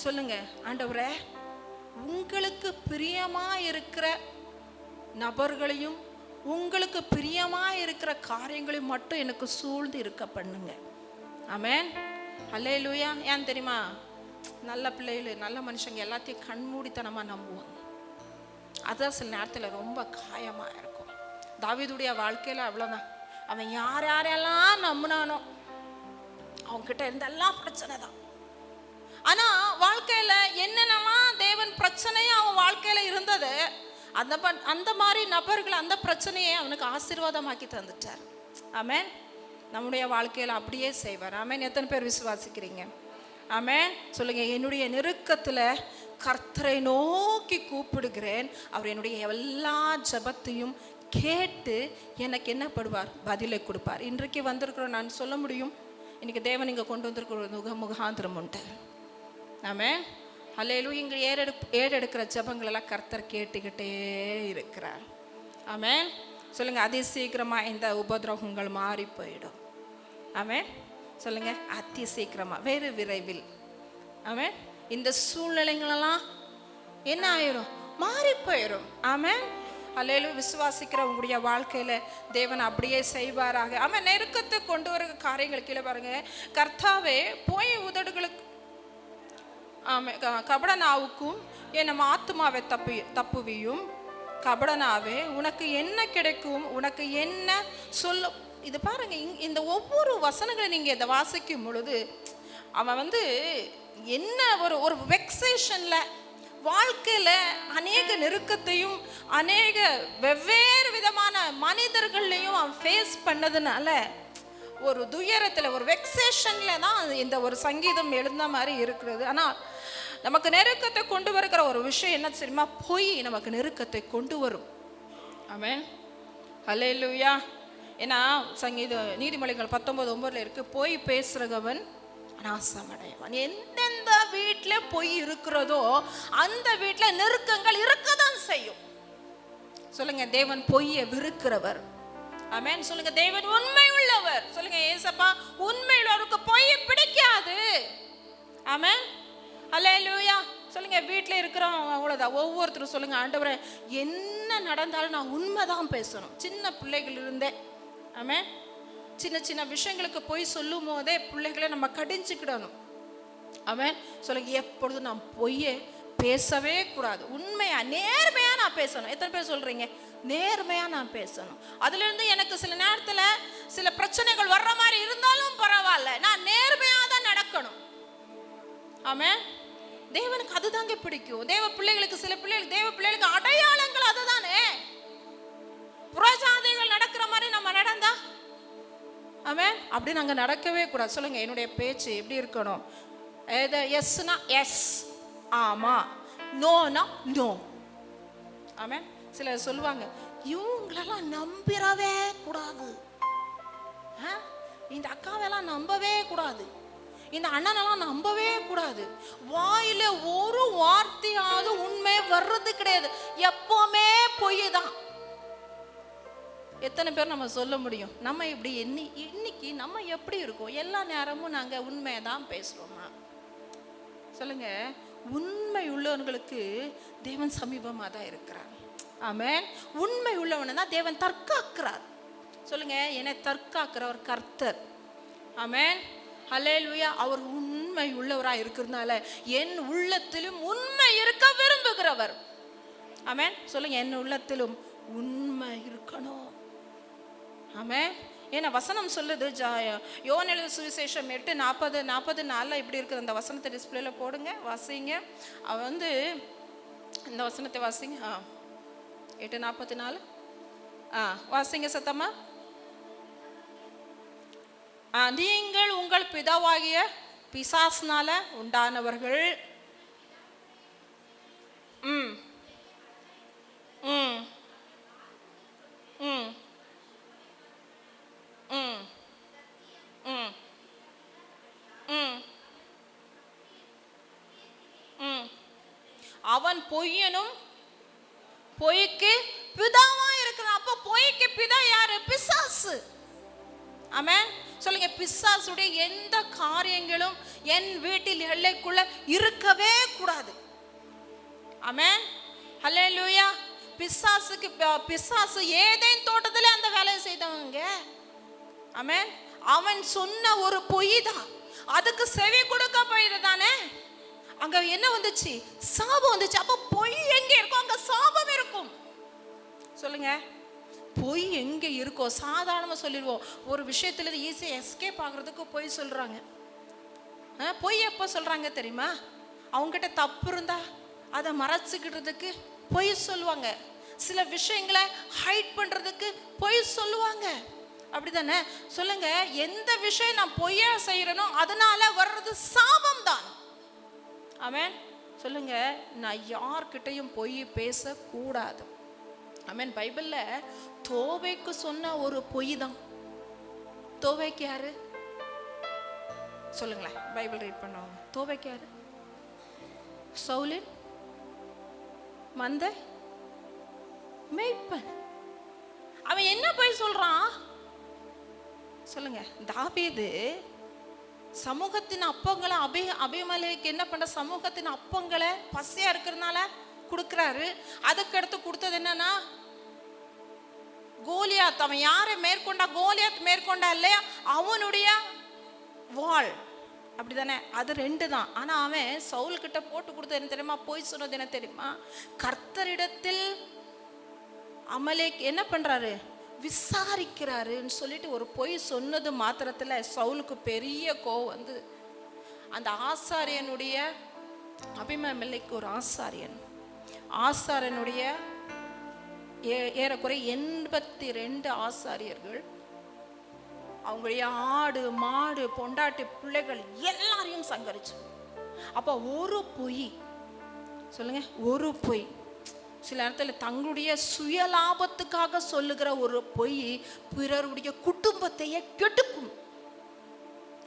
சொல்லுங்க, ஆண்டவரே உங்களுக்கு பிரியமா இருக்கிற நபர்களையும் உங்களுக்கு பிரியமா இருக்கிற காரியங்களையும் மட்டும் எனக்கு சூழ்ந்து இருக்க பண்ணுங்க. ஆமென். அல்லேலூயா. ஏன் தெரியுமா? நல்ல பிள்ளைகள், நல்ல மனுஷங்க எல்லாத்தையும் கண்மூடித்தனமாக நம்புவாங்க. அதுதான் சில நேரத்தில் ரொம்ப காயமாக இருக்கும். தாவீதுடைய வாழ்க்கையில் அவ்வளோதான். அவன் யாரெல்லாம் நம்பினானோ அவங்ககிட்ட இருந்தெல்லாம் பிரச்சனை தான். ஆனால் வாழ்க்கையில் என்னென்னலாம் தேவன் பிரச்சனையும் அவன் வாழ்க்கையில் இருந்தது, அந்த மாதிரி நபர்கள் அந்த பிரச்சனையை அவனுக்கு ஆசீர்வாதமாக்கி தந்துட்டார். ஆமென். நம்முடைய வாழ்க்கையில் அப்படியே செய்வார். ஆமென். எத்தனை பேர் விசுவாசிக்கிறீங்க? ஆமென். சொல்லுங்க, என்னுடைய நெருக்கத்துல கர்த்தரை நோக்கி கூப்பிடுகிறேன், அவர் என்னுடைய எல்லா ஜெபத்தையும் கேட்டு எனக்கு என்ன படுவார், பதிலை கொடுப்பார். இன்றைக்கு வந்திருக்கிறோம், நான் சொல்ல முடியும், இன்னைக்கு தேவன் இங்கே கொண்டு வந்திருக்கிற ஒரு முகாந்திரம் உண்டு. ஆமென். அல்லேலூயா. இங்கே ஏறெடுக்கிற ஜெபங்களெல்லாம் கர்த்தர் கேட்டுக்கிட்டே இருக்கிறார். ஆமென். சொல்லுங்க, அதி சீக்கிரமா இந்த உபதிரவங்கள் மாறி போயிடும். ஆமென். சொல்லுங்க, அதி சீக்கிரமா, வேறு விரைவில். ஆமென். இந்த சூழ்நிலைகளெல்லாம் என்ன ஆயிரும், மாறி போயிடும். ஆமென். அல்லேலூயா. விசுவாசிக்கிற உங்களுடைய வாழ்க்கையில தேவன் அப்படியே செய்வாராக. ஆமென். நெருக்கத்தை கொண்டு வர காரியங்கள் கீழே பாருங்க. கர்த்தாவே, போய் உதடுகளுக்கு கபடனாவுக்கும் என் ஆத்துமாவை தப்புவியும். கபடனாவே, உனக்கு என்ன கிடைக்கும், உனக்கு என்ன சொல்ல. இது பாருங்க, இந்த ஒவ்வொரு வசனங்களை நீங்க இதை வாசிக்கும் பொழுது அவன் என்ன ஒரு வெக்ஸேஷன்ல வாழ்க்கையில அநேக நெருக்கத்தையும் அநேக வெவ்வேறு விதமான மனிதர்களையும் அவன் ஃபேஸ் பண்ணதுனால ஒரு துயரத்தில், ஒரு வெக்ஸேஷன்ல தான் இந்த ஒரு சங்கீதம் எழுந்த மாதிரி இருக்கிறது. ஆனால் நமக்கு நெருக்கத்தை கொண்டு வருகிற ஒரு விஷயம் என்ன தெரியுமா, பொய் நமக்கு நெருக்கத்தை கொண்டு வரும். ஆமென். அல்லேலூயா. ஏன்னா நீதிமொழிகள் 19:9 இருக்கு, பொய் பேசுறவன் நாசமடையவன். எந்தெந்த வீட்டில் பொய் இருக்கிறதோ அந்த வீட்டில் நெருக்கங்கள் இருக்கதான் செய்யும். சொல்லுங்க, தேவன் பொய்யை விருக்கிறவர். ஆமென். சொல்லுங்க, தேவன் உண்மை உள்ளவர். சொல்லுங்க, ஏசப்பா உண்மை உள்ளவருக்கு பொய் பிடிக்காது. ஆமென். அல்லேலூயா. சொல்லுங்க, வீட்டில் இருக்கிறோம் அவ்வளோதான். ஒவ்வொருத்தரும் சொல்லுங்க, ஆண்டவரே என்ன நடந்தாலும் நான் உண்மைதான் பேசணும். சின்ன பிள்ளைகள் இருந்தே, ஆமென், சின்ன சின்ன விஷயங்களுக்கு போய் சொல்லும் போதே பிள்ளைகளை நம்ம கடிஞ்சுக்கிடணும். ஆமென். சொல்லுங்க, எப்பொழுதும் நான் பொய்யே பேசவே கூடாது. உண்மையா நேர்மையா நான் பேசணும். எத்தனை பேர் சொல்றீங்க, நேர்மையா நான் பேசணும். அதுல இருந்து எனக்கு சில நேரத்துல சில பிரச்சனைகள் வர்ற மாதிரி இருந்தாலும் பரவாயில்ல, நான் நேர்மையா தான் நடக்கணும். ஆமென். தேவனுக்கு அதுதாங்க பிடிக்கும். தேவ பிள்ளைகளுக்கு, சில பிள்ளைகளுக்கு, தேவ பிள்ளைகளுக்கு அடையாளங்கள் அதுதானே. புறஜாதிகள் நடக்கிற மாதிரி நம்ம நடந்தா, ஆமென், அப்படி நாங்க நடக்கவே கூடாது. சொல்லுங்க, என்னுடைய பேச்சு எப்படி இருக்கணும், எஸ்னா எஸ், ஆமா, நோனா நோ. ஆமென். சிலர் சொல்லுவாங்க, இவங்களெல்லாம் நம்பிடவே கூடாது, இந்த அக்காவெல்லாம் நம்பவே கூடாது, இந்த அண்ணனெல்லாம் நம்பவே கூடாது. வாயில ஒரு வார்த்தையாவது உண்மை வர்றது கிடையாது, எப்பவுமே பொய் தான். எத்தனை பேர் நம்ம சொல்ல முடியும், நம்ம இப்படி இன்னைக்கு நம்ம எப்படி இருக்கோம், எல்லா நேரமும் நாங்க உண்மையதான் பேசுறோமா? சொல்லுங்க, உண்மை உள்ளவர்களுக்கு தேவன் சமீபமாக தான் இருக்கிறார். ஆமென். உண்மை உள்ளவனை தான் தேவன் தற்காக்கிறார். சொல்லுங்க, என்னை தற்காக்கிறவர் கர்த்தர். ஆமென். அல்லேலூயா. அவர் உண்மை உள்ளவராக இருக்கிறதுனால என் உள்ளத்திலும் உண்மை இருக்க விரும்புகிறவர். ஆமென். சொல்லுங்க, என் உள்ளத்திலும் உண்மை இருக்கணும். ஆமென். ஏன்னா வசனம் சொல்லுது, யோவான் எழுதின சுவிசேஷம் 8:40 இப்படி இருக்குது. அந்த வசனத்தை டிஸ்பிளேல போடுங்க, வாசிங்க. அவன் இந்த வசனத்தை வாசிங்க. 8:44 வாசிங்க சத்தமா. நீங்கள் உங்கள் பிதாவாகிய பிசாசினால உண்டானவர்கள். ம் ம் ம் ம் ம் ம் ம் அவன் பொய்யனும் பொய்க்கு பிதாவா இருக்கிறான். அப்ப பொய்க்கு பிதா யாரு? பிசாசு. ஆமென். சொல்லுங்க, பிசாசுடைய எந்த காரியங்களும் என் வீட்டில் எல்லைக்குள்ள இருக்கவே கூடாது. ஆமென். ஹல்லேலூயா. பிசாசு ஏதேன் தோட்டத்திலே அந்த வேலையை செய்தவங்க. ஆமென். அவன் சொன்ன ஒரு பொய் தான், அதுக்கு செவி கொடுக்க போயிது தானே. அங்க என்ன வந்துச்சு? சாபம் வந்துச்சு. அப்ப பொய் எங்க இருக்கும், அங்க சாபம் இருக்கும். சொல்லுங்க, பொய் எங்க இருக்கோ சாதாரணமா சொல்லிடுவோம். ஒரு விஷயத்துல ஈஸியா எஸ்கேப் ஆகுறதுக்கு பொய் சொல்றாங்க. பொய் எப்போ சொல்றாங்க தெரியுமா? அவங்ககிட்ட தப்பு இருந்தா அதை மறைச்சுக்கிட்டதுக்கு பொய் சொல்லுவாங்க. சில விஷயங்களை ஹைட் பண்றதுக்கு பொய் சொல்லுவாங்க. அப்படிதானே? சொல்லுங்க, எந்த விஷயம் நான் பொய்யா செய்யறனோ அதனால வர்றது சாபம் தான். ஆமென். சொல்லுங்க, நான் யார்கிட்டையும் பொய் பேசக்கூடாது. ஆமென். பைபிள்ல தோவேக்கு சொன்ன ஒரு பொய் தான். தோவேக்கு யாரு சொல்லுங்களேன், பைபிள் ரீட் பண்ணுவாங்க. தோவேக்கு யாரு? சவுலின் மந்தை மேய்ப்பன். அவன் என்ன போய் சொல்றான் சொல்லுங்க? தாவீது சமூகத்தின் அப்பங்களை அபிமலேக்கு என்ன பண்ற, சமூகத்தின் அப்பங்களை பசியா இருக்கிறதுனால கொடுக்கிறாரு. அதுக்கு அடுத்து கொடுத்தது என்னன்னா கோலியாத். அவன் யாரை மேற்கொண்டா? கோலியாத் மேற்கொண்டா இல்லையா? அவனுடைய வாள், அப்படிதானே? அது 2 தான். ஆனா அவன் சவுல் கிட்ட போட்டு கொடுத்தது என்ன தெரியுமா? போய் சொன்னது என்ன தெரியுமா? கர்த்தரிடத்தில் அமலேக் என்ன பண்றாரு, விசாரிக்கிறாருன்னு சொல்லிட்டு ஒரு பொய் சொன்னது மாத்திரத்துல சவுலுக்கு பெரிய கோவம் வந்து அந்த ஆசாரியனுடைய அபிமலேக்கு ஒரு ஆசாரியனுடைய ஏறக்குறை 82 ஆசாரியர்கள் அவங்களுடைய ஆடு மாடு பொண்டாட்டி பிள்ளைகள் எல்லாரையும் சங்கரிச்சு. அப்ப ஒரு பொய் சொல்லுங்க, ஒரு பொய் சில நேரத்துல தங்களுடைய சுயலாபத்துக்காக சொல்லுகிற ஒரு பொய் பிறருடைய குடும்பத்தையே கெடுக்கும்.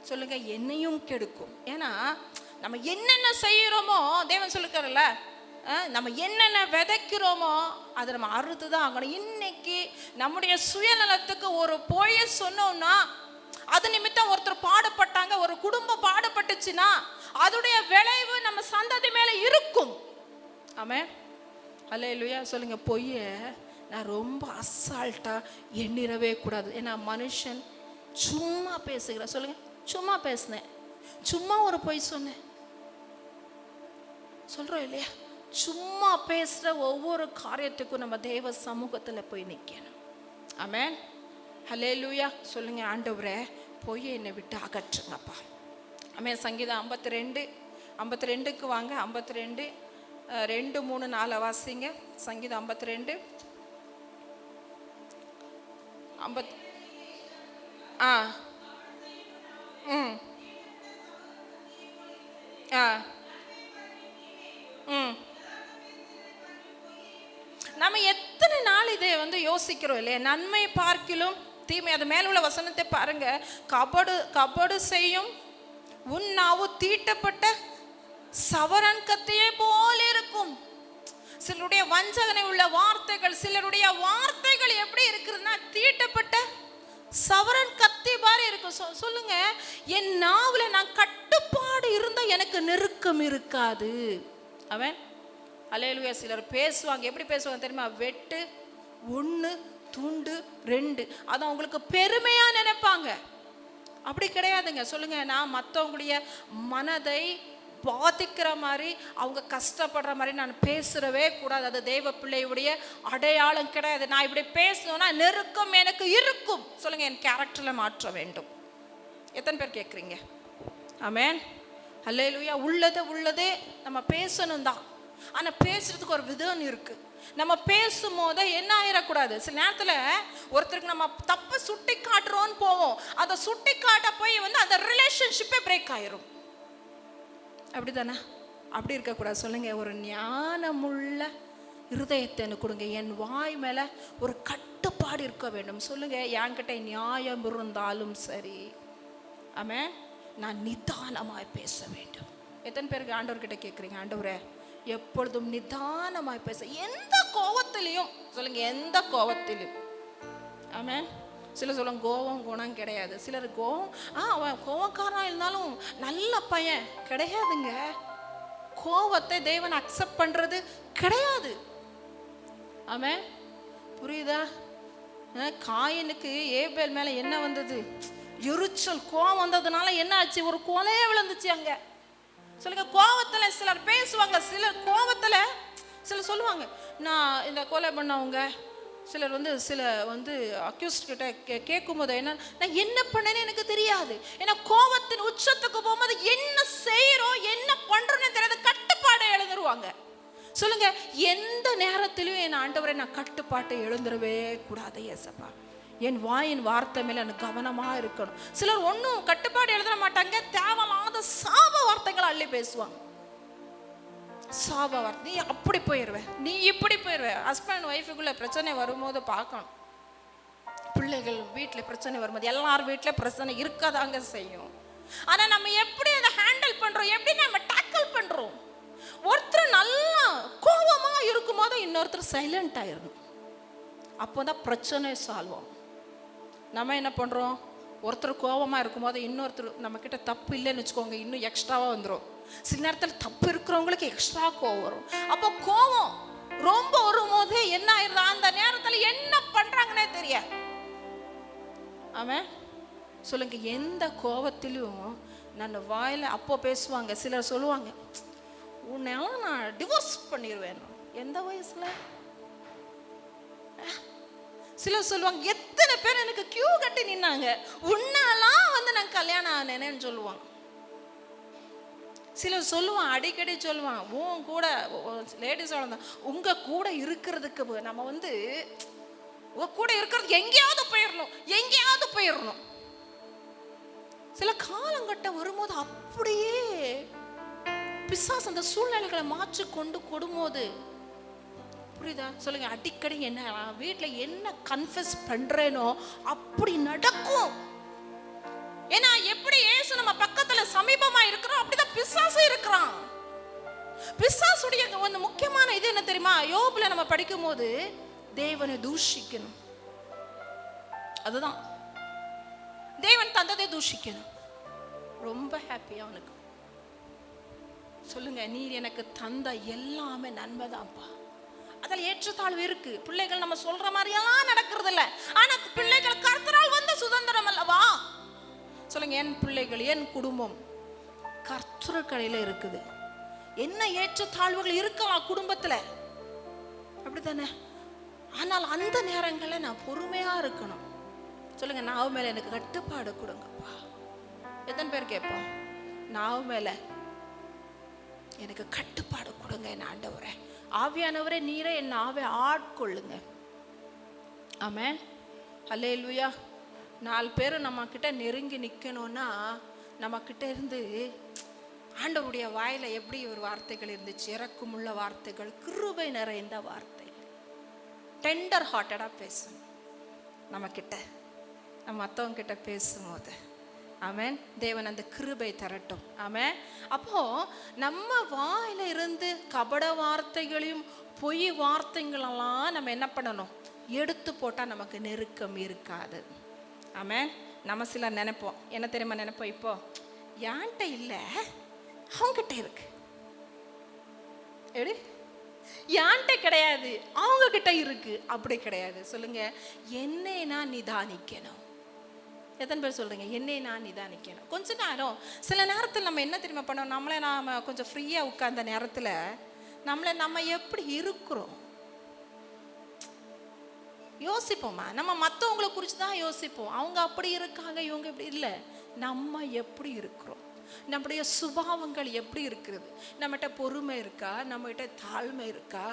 சொல்லுங்க, என்னையும் கெடுக்கும். ஏன்னா நம்ம என்னென்ன செய்யறோமோ, தேவன் சொல்லிருக்காருல்ல, நம்ம என்னென்ன விதைக்கிறோமோ அதை நம்ம அறுத்துதான் ஆகணும். இன்னைக்கு நம்முடைய சுயநலத்துக்கு ஒரு பொய்ய சொன்னோம்னா, அது நிமித்தம் ஒருத்தர் பாடுபட்டாங்க, ஒரு குடும்பம் பாடுபட்டுச்சுன்னா அதோடைய விளைவு நம்ம சந்ததி மேல இருக்கும். ஆமென். அல்லேலூயா. சொல்லுங்க, பொய்ய நான் ரொம்ப அசால்ட்டா எண்ணிடவே கூடாது. ஏன்னா மனுஷன் சும்மா பேசுகிற, சொல்லுங்க, சும்மா பேசினேன், சும்மா ஒரு பொய் சொன்னேன் சொல்றோம் இல்லையா? சும்மா பேசுற ஒவ்வொரு காரியத்துக்கும் நம்ம தேவ சமூகத்துல போய் நிக்கணும். ஆமென். ஹல்லேலூயா. சொல்லுங்க, ஆண்டவரே பொய்யை என்னை விட்டு அகற்றுங்கப்பா. ஆமென். சங்கீதம் 52க்கு வாங்க. 52 2 3 4 வாசிங்க. சங்கீதம் 52 நம்ம எத்தனை நாள் இதை வந்து யோசிக்கிறோம் இல்லையா? நன்மை பார்க்கிலும் தீமை. அது மேல உள்ள வசனத்தை பாருங்க. கபடு செய்யும் உன் நாவு தீட்டப்பட்ட சவரன் கத்தியை போல இருக்கும். சிலருடைய வஞ்சகனை உள்ள வார்த்தைகள், சிலருடைய வார்த்தைகள் எப்படி இருக்குதுன்னா தீட்டப்பட்ட சவரன் கத்தி மாதிரி இருக்கும். சொல்லுங்க, என் நாவுல நான் கட்டுப்பாடு இருந்தா எனக்கு நெருக்கம் இருக்காது. அவன் அல்லேலூயா. சிலர் பேசுவாங்க, எப்படி பேசுவாங்க தெரியுமா? வெட்டு 1 துண்டு 2, அது அவங்களுக்கு பெருமையா நினைப்பாங்க. அப்படி கிடையாதுங்க. சொல்லுங்க, நான் மற்றவங்களுடைய மனதை பாதிக்கிற மாதிரி, அவங்க கஷ்டப்படுற மாதிரி நான் பேசுறவே கூடாது. அது தெய்வ பிள்ளையுடைய அடையாளம் கிடையாது. நான் இப்படி பேசணும்னா நெருக்கம் எனக்கு இருக்கும். சொல்லுங்க, என் கேரக்டர்ல மாற்ற வேண்டும். எத்தனை பேர் கேட்குறீங்க? ஆமென். அல்லேலூயா. உள்ளதே நம்ம பேசணும் தான். ஆனா பேசுறதுக்கு ஒரு விதம் இருக்கு. நம்ம பேசும்போது என்ன ஆயிடக்கூடாது, சில நேரத்துல ஒருத்தருக்கு நம்ம தப்பு சுட்டி காட்டுறோம்னு போவோம், அதை சுட்டி காட்ட போய் வந்து அந்த ரிலேஷன்ஷிப்பே பிரேக் ஆயிரும். அப்படிதானே? அப்படி இருக்கக்கூடாது. சொல்லுங்க, ஒரு ஞானமுள்ள இருதயத்தை எனக்கு கொடுங்க. என் வாய் மேல ஒரு கட்டுப்பாடு இருக்க வேண்டும். சொல்லுங்க, என்கிட்ட நியாயம் இருந்தாலும் சரி, ஆமென், நான் நிதானமாய் பேச வேண்டும். எத்தனை பேருக்கு ஆண்டவர்கிட்ட கேட்குறீங்க, ஆண்டவரே எப்பொழுதும் நிதானமாய் பேச, எந்த கோவத்திலையும், சொல்லுங்க, எந்த கோவத்திலும். ஆமென். சிலர் சொல்லுவாங்க கோவம் குணம் கிடையாது. சிலர் கோவம் அவன் கோவக்காரன் இருந்தாலும் நல்ல பையன் கிடையாதுங்க. கோவத்தை தேவன் அக்செப்ட் பண்றது கிடையாது. ஆமென். புரியுதா? காயினுக்கு ஏபேல் மேல என்ன வந்தது? எரிச்சல், கோவம் வந்ததுனால என்ன ஆச்சு? ஒரு கொலையே விழுந்துச்சு அங்க. சொல்லுங்க, கோவத்துல சிலர் பேசுவாங்க, சிலர் கோவத்துல சிலர் சொல்லுவாங்க நான் இந்த கொலை பண்ணவங்க. சிலர் வந்து அக்யூஸ்ட் கிட்ட கேட்கும் போது நான் என்ன பண்ணேன்னு எனக்கு தெரியாது. ஏன்னா கோவத்தின் உச்சத்துக்கு போகும்போது என்ன செய்யறோம் என்ன பண்றோம்னு தெரியாது, கட்டுப்பாடை எழுந்துருவாங்க. சொல்லுங்க, எந்த நேரத்திலும் என் ஆண்டவரை நான் கட்டுப்பாட்டை எழுந்துடவே கூடாது. ஏசப்பா, என் வாயின் வார்த்தை மேல எனக்கு கவனமா இருக்கணும். சிலர் ஒன்றும் கட்டுப்பாடு எழுத மாட்டாங்க, தேவையில்லாத சாப வார்த்தைகளை அள்ளி பேசுவாங்க. சாப வார்த்தை, நீ அப்படி போயிடுவ, நீ இப்படி போயிடுவ. ஹஸ்பண்ட் ஒய்ஃபுக்குள்ள பிரச்சனை வரும்போது பார்க்கணும். பிள்ளைகள் வீட்டில் பிரச்சனை வரும்போது எல்லார் வீட்டில் பிரச்சனை இருக்கதாங்க செய்யும். ஆனால் நம்ம எப்படி அதை ஹேண்டில் பண்ணுறோம், எப்படி நம்ம டேக்கிள் பண்ணுறோம். ஒருத்தர் நல்லா கோபமாக இருக்கும்போது இன்னொருத்தர் சைலண்ட் ஆயிடணும். அப்போ தான் பிரச்சனை சால்வ் ஆகும். நம்ம என்ன பண்ணுறோம், ஒருத்தர் கோபமாக இருக்கும்போது இன்னொருத்தர் நம்மக்கிட்ட தப்பு இல்லைன்னு வச்சுக்கோங்க, இன்னும் எக்ஸ்ட்ராவாக வந்துடும். சில நேரத்தில் தப்பு இருக்கிறவங்களுக்கு எக்ஸ்ட்ரா கோவம் வரும். அப்போ கோவம் ரொம்ப வரும்போது என்ன ஆயிடுது, அந்த நேரத்தில் என்ன பண்ணுறாங்கன்னே தெரியாது. ஆமாம் சொல்லுங்க. எந்த கோபத்திலும் நான் வாயில் அப்போ பேசுவாங்க. சிலர் சொல்லுவாங்க, உன்னெல்லாம் நான் டிவோர்ஸ் பண்ணிடுவேன். எந்த வயசுல? சிலர் சொல்லுவாங்க, எத்தனை பேர் எனக்கு கியூ கட்டி நின்னாங்க, உன்னாலாம் நான் கல்யாணம் ஆனேன்னு சொல்லுவாங்க. சிலர் சொல்லுவான், அடிக்கடி சொல்லுவான், உன் கூட லேடிஸ் உங்க கூட இருக்கிறதுக்கு நம்ம உங்க கூட இருக்கிறதுக்கு எங்கேயாவது போயிடணும். சில காலங்கட்டம் வரும்போது அப்படியே பிசாசு அந்த சூழ்நிலைகளை மாற்றி கொண்டு கொடும்போது, புரியுதா சொல்லுங்க, அடிக்கடி என்ன வீட்டில் என்ன கன்ஃபஸ் பண்றேனோ அப்படி நடக்கும். ஏன்னா எப்படி இயேசு நம்ம பக்கத்துல சமீபமா இருக்கிறோம், அப்படிதான் பிசாசு இருக்கிறான். பிசாசுடைய முக்கியமான இது என்ன தெரியுமா? யோபுல நம்ம படிக்கும் போது தேவனை தூஷிக்கணும். அதுதான் தேவன் தந்ததை தூஷிக்கணும். ரொம்ப ஹாப்பியா அவனுக்கு சொல்லுங்க, நீர் எனக்கு தந்த எல்லாமே நன்மைதான்ப்பா. அதில் ஏற்றத்தாழ்வு இருக்கு. பிள்ளைகள் நம்ம சொல்ற மாதிரியெல்லாம் நடக்கிறது இல்லை. ஆனா பிள்ளைகள் கர்த்தரால் வந்த சுதந்திரம் அல்லவா? சொல்லுங்க, என் பிள்ளைகள், என் குடும்பம் கர்த்தர் கையில இருக்குது. என்ன ஏற்றத்தாழ்வுகள் இருக்கலாம் குடும்பத்துல, அப்படித்தானே? ஆனால் அந்த நேரங்களில் நான் பொறுமையா இருக்கணும். சொல்லுங்க, நாவு மேல எனக்கு கட்டுப்பாடு கொடுங்கப்பா. எத்தனை பேர் கேட்போம், நாவு மேல எனக்கு கட்டுப்பாடு கொடுங்க என் ஆண்டவரே. ஆவியானவரே, நீரே என் நாவை ஆட்கொள்ளுங்க. ஆமென், அல்லேலூயா. 4 பேர் நம்ம கிட்ட நெருங்கி நிக்கணும்னா நம்ம கிட்ட இருந்து ஆண்டவருடைய வாயில எப்படி ஒரு வார்த்தைகள் இருந்துச்சு, இறக்கமுள்ள வார்த்தைகள், கிருபை நிறைந்த வார்த்தை, டெண்டர் ஹார்ட்டடா பேசணும் நம்ம கிட்ட. நம்ம மற்றவங்க கிட்ட பேசும்போது ஆமென், தேவன் அந்த கிருபை தரட்டும். ஆமென். அப்போ நம்ம வாயில இருந்து கபட வார்த்தைகளையும் பொய் வார்த்தைகளெல்லாம் நம்ம என்ன பண்ணணும், எடுத்து போட்டால் நமக்கு நெருக்கம் இருக்காது. ஆமென். நம்ம சிலர் நினைப்போம், என்ன தெரியுமா நினைப்போம், இப்போ யான்ட்ட இல்லை அவங்ககிட்ட இருக்கு, எப்படி யான்ட்ட கிடையாது அவங்க கிட்ட இருக்கு, அப்படி கிடையாது. சொல்லுங்க, என்னை நான் நிதானிக்கணும். எத்தனை பேர் சொல்றீங்க, என்னை நான் நிதானிக்கணும்? கொஞ்ச நேரம். சில நேரத்தில் நம்ம என்ன தெரியுமா பண்ணோம், நம்மளே நாம கொஞ்சம் ஃப்ரீயா உட்கார்ந்த நேரத்தில் நம்ம எப்படி இருக்கிறோம் யோசிப்போமா? நம்ம மற்றவங்களை குறித்து தான் யோசிப்போம், அவங்க அப்படி இருக்காங்க இவங்க இப்படி இல்லை. நம்ம எப்படி இருக்கிறோம், நம்முடைய சுபாவங்கள் எப்படி இருக்கிறது, நம்மகிட்ட பொறுமை இருக்கா, நம்மகிட்ட தாழ்மை இருக்கா?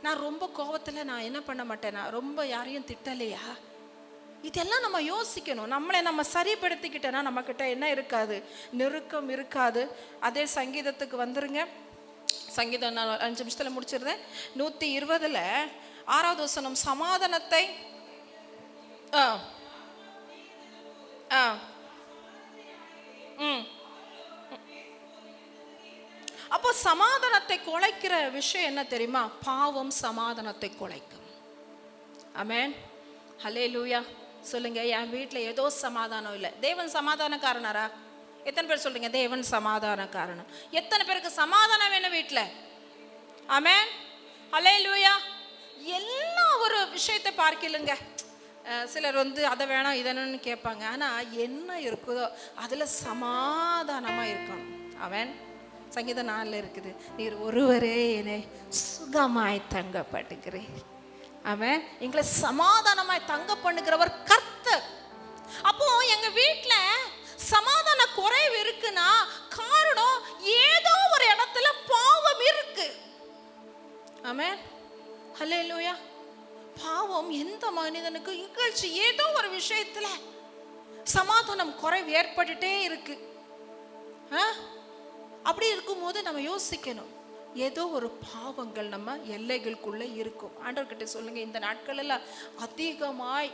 நான் ரொம்ப கோபத்தில் நான் என்ன பண்ண மாட்டேன், நான் ரொம்ப யாரையும் திட்டலையா? இதெல்லாம் நம்ம யோசிக்கணும். நம்மளை நம்ம சரிப்படுத்திக்கிட்டோன்னா நம்மக்கிட்ட என்ன இருக்காது, நெருக்கம் இருக்காது. அதே சங்கீதத்துக்கு வந்துருங்க. சங்கீதம் நான் 5 நிமிஷத்தில் முடிச்சிருந்தேன். 120 6வது வசனம், சமாதானத்தை அப்போ சமாதானத்தை குலைக்கிற விஷயம் என்ன தெரியுமா? பாவம் சமாதானத்தை குலைக்கும். ஆமென், ஹல்லேலூயா. சொல்லுங்க, என் வீட்டில் ஏதோ சமாதானம் இல்லை. தேவன் சமாதானக்காரனாரா? எத்தனை பேர் சொல்றீங்க தேவன் சமாதானக்காரன்? எத்தனை பேருக்கு சமாதானம் வேணும் வீட்டில்? ஆமென், ஹல்லேலூயா. எல்லா ஒரு விஷயத்தை பார்க்கலுங்க. சிலர் அதை வேணாம் இதன்னு கேட்பாங்க. ஆனால் என்ன இருக்குதோ அதில் சமாதானமாக இருக்கணும். ஆமென். சங்கீதம் 4 இருக்குது, நீர் ஒருவரே என்னை சுகமாய் தங்க பண்ணுகிறேன். ஆமென். எங்களை சமாதானமாய் தங்க பண்ணுகிறவர் கர்த்தர். அப்போ எங்க வீட்டுல சமாதான குறைவு இருக்குன்னா காரணம் ஏதோ ஒரு இடத்துல பாவம் இருக்கு. ஆமென், ஹல்லேலூயா. பாவம் எந்த மனிதனுக்கு இகழ்ச்சி, ஏதோ ஒரு விஷயத்துல சமாதானம் குறைவு ஏற்பட்டுட்டே இருக்கு. அப்படி இருக்கும்போது நம்ம யோசிக்கணும், ஏதோ ஒரு பாவங்கள் நம்ம எல்லைகளுக்குள்ள இருக்கும். ஆண்டவர்கிட்ட சொல்லுங்க, இந்த நாட்களில் அதிகமாய்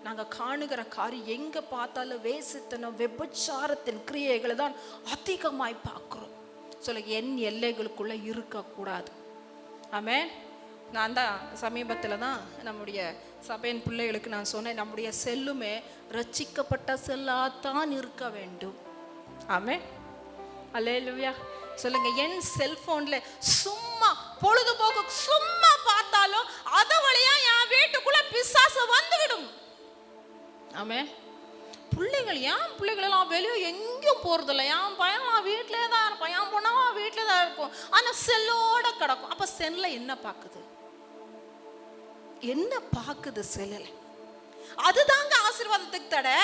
நாங்கள் காணுகிற காரியம் எங்கே பார்த்தாலும் வேசித்தனம், விபச்சாரத்தின் கிரியைகளை தான் அதிகமாய் பார்க்குறோம். சொல்லுங்க, என் எல்லைகளுக்குள்ள இருக்கக்கூடாது. ஆமென். நான் தான் சமீபத்தில் தான் நம்முடைய சபையின் பிள்ளைகளுக்கு நான் சொன்னேன், நம்முடைய செல்லுமே ரட்சிக்கப்பட்ட செல்லாத்தான் இருக்க வேண்டும். ஆமென். அல்லேலூயா. சொல்லுங்க, என் செல்போன்ல சும்மா பொழுதுபோக்கு சும்மா பார்த்தாலும் அது வழியா என் வீட்டுக்குள்ள பிசாசு வந்துவிடும். ஆமென். பிள்ளைகளெல்லாம் வெளியே எங்கேயும் போறதில்ல. என் பையன் வீட்டிலே தான் இருப்பான், என் பொண்ணா வீட்டிலே தான் இருக்கும். ஆனா செல்லோட கிடக்கும். அப்ப செல்ல என்ன பார்க்குது? என்ன பார்க்குது செல்ல? அதுதாங்க ஆசீர்வாதத்துக்கு தடை.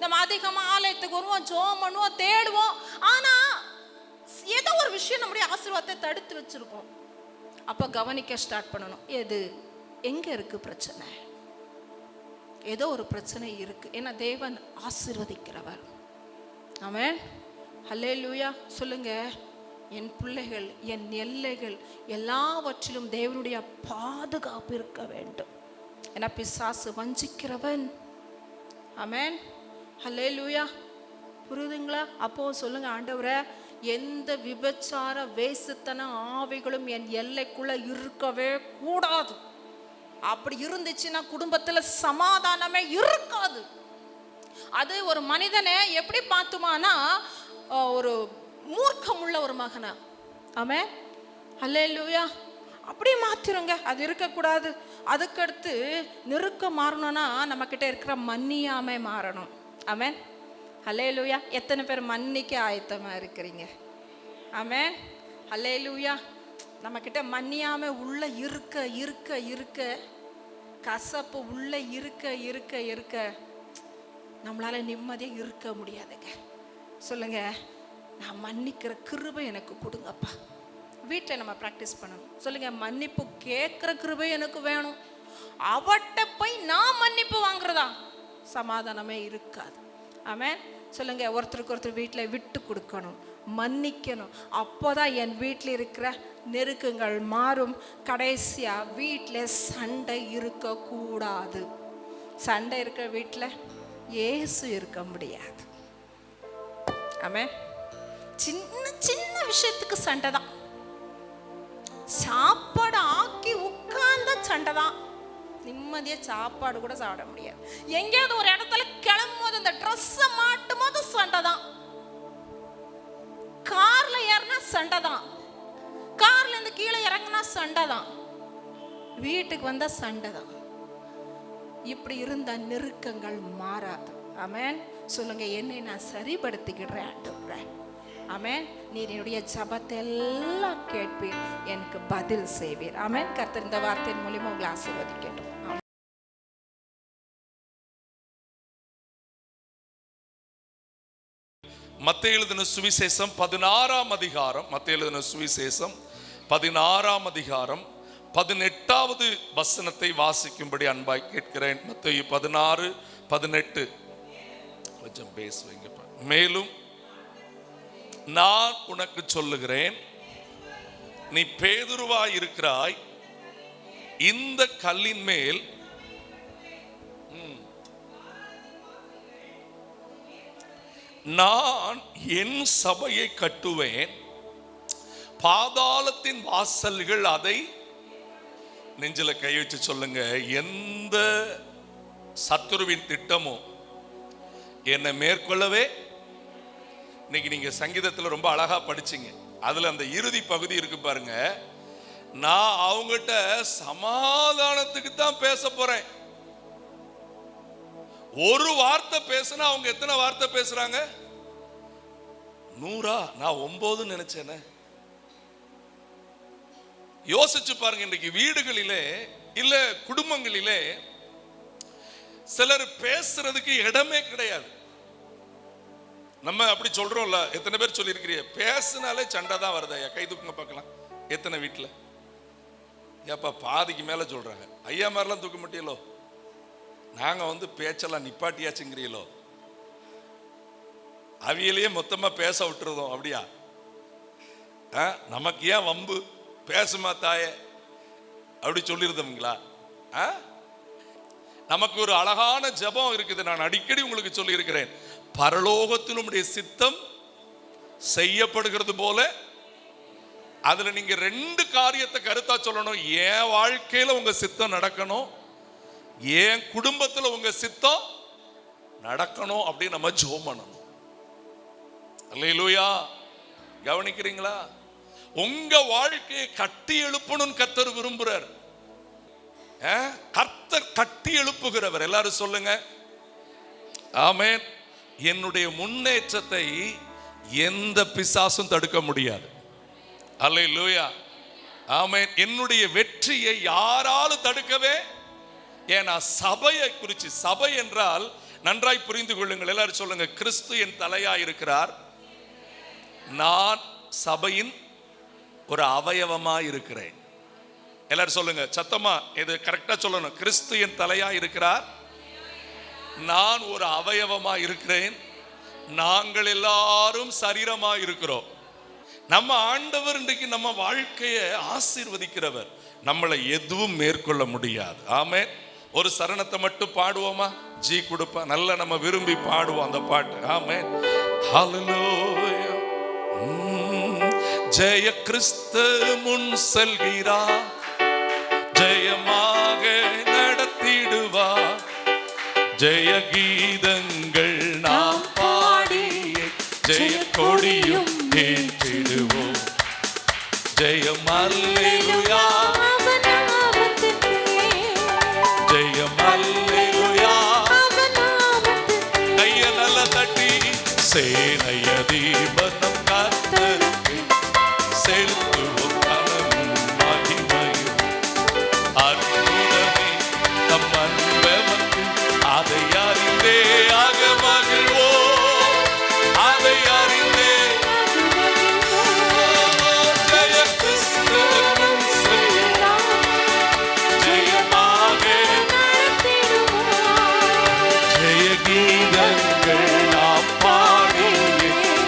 நம்ம அதிகமா ஆலயத்துக்கு வருவோம், ஜெபம் பண்ணுவோம், தேடுவோம். ஆனா ஏதோ ஒரு விஷயம் நம்முடைய ஆசீர்வாதத்தை தடுத்து வச்சிருக்கோம். அப்ப கவனிக்க ஸ்டார்ட் பண்ணணும். எது எங்க இருக்கு பிரச்சனை? ஏதோ ஒரு பிரச்சனை இருக்கு. ஏன்னா தேவன் ஆசீர்வதிக்கிறவர். ஆமென். ஹல்லேலூயா. சொல்லுங்க, என் பிள்ளைகள், என் எல்லைகள் எல்லாவற்றிலும் தேவனுடைய பாதுகாப்பு இருக்க வேண்டும். ஏன்னா பிசாசு வஞ்சிக்கிறவன். ஆமென். ஹல்லேலூயா. புரியுதுங்களா? அப்போ சொல்லுங்க, ஆண்டவரே, எந்த விபச்சார வேசுத்தன ஆவிகளும் என் எல்லைக்குள்ள இருக்கவே கூடாது. அப்படி இருந்துச்சுன்னா குடும்பத்துல சமாதானமே இருக்காது. அது ஒரு மனிதனை எப்படி பார்த்துமானா, ஒரு மூர்க்கம் உள்ள ஒரு மகனா. ஆமென். அல்லேலூயா. அப்படி மாத்திருங்க. அது இருக்கக்கூடாது. அதுக்கடுத்து நெருக்கம் மாறணும்னா நம்ம கிட்ட இருக்கிற மன்னியாமை மாறணும். ஆமென். அல்லேலூயா. எத்தனை பேர் மன்னிக்க ஆயத்தமா இருக்கிறீங்க? ஆமென். அல்லேலூயா. நம்ம கிட்ட மன்னியாமை உள்ள இருக்க இருக்க இருக்க, கசப்பு உள்ள இருக்க இருக்க இருக்க நம்மளால நிம்மதியாக இருக்க முடியாதுங்க. சொல்லுங்க, நான் மன்னிக்கிற கிருபை எனக்கு கொடுங்கப்பா. வீட்டில் நம்ம ப்ராக்டிஸ் பண்ணணும். சொல்லுங்க, மன்னிப்பு கேட்குற கிருபை எனக்கு வேணும். அவட்ட போய் நான் மன்னிப்பு வாங்குறதா சமாதானமே இருக்காது. ஆமென். சொல்லுங்க, ஒருத்தருக்கு ஒருத்தர் வீட்டில் விட்டு கொடுக்கணும், மன்னிக்கணும். அப்போதான் என் வீட்டில் இருக்கிற நெருக்கங்கள் மாறும். கடைசியா வீட்டில் சண்டை இருக்கக்கூடாது. சண்டை இருக்கிற வீட்டில் இயேசு இருக்க முடியாது. ஆமென். சின்ன சின்ன விஷயத்துக்கு சண்டை தான். சாப்பாடு ஆக்கி உட்கார்ந்த சண்டை தான். நிம்மதியா சாப்பாடு கூட சாப்பிட முடியாது. எங்கேயாவது ஒரு இடத்துல கிளம்பும் போது அந்த ட்ரெஸ்ஸை மாட்டும் போது சண்டை தான். கார்ல ஏறினா சண்டை தான். கார்ல இருந்து கீழே இறங்கினா சண்டை தான். வீட்டுக்கு வந்தா சண்டை தான். இப்படி இருந்த நெருக்கங்கள் மாறாது. ஆமென். சொல்லுங்க, என்னை நான் சரிபடுத்திக்கிடுறேன் ஆண்டவரே. ஆமென். நீர் என்னுடைய ஜபத்தை எல்லாம் கேட்பீர், எனக்கு பதில் செய்வீர். ஆமென். கர்த்தர் இந்த வார்த்தையின் மூலமா உங்களை ஆசீர்வதிக்கட்டும். மத்தேயு எழுதின சுவிசேஷம் 16ஆம் அதிகாரம், மத்தேயு எழுதின சுவிசேஷம் 16ஆம் அதிகாரம் 18வது வசனத்தை வாசிக்கும்படி அன்பாய் கேட்கிறேன். மத்தேயு 16:18. கொஞ்சம் பேசுவீங்க. மேலும் நான் உனக்கு சொல்லுகிறேன், நீ பேதுருவாய் இருக்கிறாய், இந்த கல்லின் மேல் நான் என் சபையை கட்டுவேன், பாதாளத்தின் வாசல்கள் அதை, நெஞ்சில கை வச்சு சொல்லுங்க, எந்த சத்துருவின் திட்டமும் என்னை மேற்கொள்ளவே. இன்னைக்கு நீங்க சங்கீதத்துல ரொம்ப அழகா படிச்சீங்க. அதுல அந்த இறுதி பகுதி இருக்கு பாருங்க, நான் அவங்ககிட்ட சமாதானத்துக்கு தான் பேச போறேன். ஒரு வார்த்தை பேசினா அவங்க எத்தனை வார்த்தை பேசுறாங்க? 100. நான் 9 நினைச்சேனே. யோசிச்சு பாருங்க. இன்றைக்கு வீடுகளிலே இல்ல குடும்பங்களிலே சிலர் பேசுறதுக்கு இடமே கிடையாது. நம்ம அப்படி சொல்றோம்ல. எத்தனை பேர் சொல்லி இருக்கிறீங்க, பேசினாலே சண்டை தான் வருது? கை தூக்குங்க பார்க்கலாம். எத்தனை வீட்டுல? ஏப்பா பாதிக்கு மேல சொல்றாங்க. ஐயா மாதிரிலாம் தூக்க மாட்டீங்களோ? நாங்க பேச்செல்லாம் நிப்பாட்டியாச்சுங்கிறீங்களோ? அவியலையே மொத்தமா பேச விட்டுருதோம். அப்படியா? நமக்கு ஏன் வம்பு, பேசுமா தாயே அப்படி சொல்லிருந்தவங்களா? நமக்கு ஒரு அழகான ஜெபம் இருக்குது, நான் அடிக்கடி உங்களுக்கு சொல்லி இருக்கிறேன். பரலோகத்தில் உம்முடைய சித்தம் செய்யப்படுகிறது போல. அதுல நீங்க 2 காரியத்தை கருத்தா சொல்லணும். என் வாழ்க்கையில உங்க சித்தம் நடக்கணும், என் குடும்பத்துல உங்க சித்தம் நடக்கணும் அப்படின்னு நம்ம ஜெபம் பண்ணணும். அல்லேலூயா. கவனிக்கிறீங்களா? உங்க வாழ்க்கையை கட்டி எழுப்பணும்னு கர்த்தர் விரும்புறார். கர்த்தர் கட்டி எழுப்புகிறவர். எல்லாரும் சொல்லுங்க ஆமென். என்னுடைய முன்னேற்றத்தை எந்த பிசாசும் தடுக்க முடியாது. அல்லேலூயா. ஆமென். என்னுடைய வெற்றியை யாராலும் தடுக்கவே. ஏன்னா சபையை குறித்து, சபை என்றால் நன்றாய் புரிந்து கொள்ளுங்கள். எல்லாரும் சொல்லுங்க, கிறிஸ்து என் தலையாய் இருக்கிறார், நான் சபையின் ஒரு அவயவமாய் இருக்கிறேன். எல்லாரும் சொல்லுங்க சத்தமா, இது கரெக்டா சொல்லணும். கிறிஸ்து என் தலையாய் இருக்கிறார், நான் ஒரு அவயவமா இருக்கிறேன், நாங்கள் எல்லாரும் சரீரமா இருக்கிறோம். நம்ம ஆண்டவர் இன்றைக்கு நம்ம வாழ்க்கையை ஆசீர்வதிக்கிறவர். நம்மளை எதுவும் மேற்கொள்ள முடியாது. ஆமென். ஒரு சரணத்தை மட்டும் பாடுவோமா? ஜி கொடுப்பா, நல்ல நம்ம விரும்பி பாடுவோம் அந்த பாட்டு. ஆமென். ஹல்லேலூயா. ஜெய கிறிஸ்து முன் செல்கிறார், ஜெயமாக நடத்திடுவார், ஜெய கீதங்கள் நாம் பாடி ஜெய கொடியும் ஏற்றிடுவோம். ஜெயம் அல்லேலூயா, ஜெயம் அல்லேலூயா. கைய நல்ல தட்டி சேனைய தீபனம் கர்த்தருக்கு செலுத்துவோம் கனமும் மகிமையும். அற்புதமே நம் அன்பவர்க்கு, அதை அறிந்தே ஆக மகிழ்வோம், அதை அறிந்தே. ஜெய கிறிஸ்து ஜெயமாக ஜெய கீதங்கள் நாம் பாடி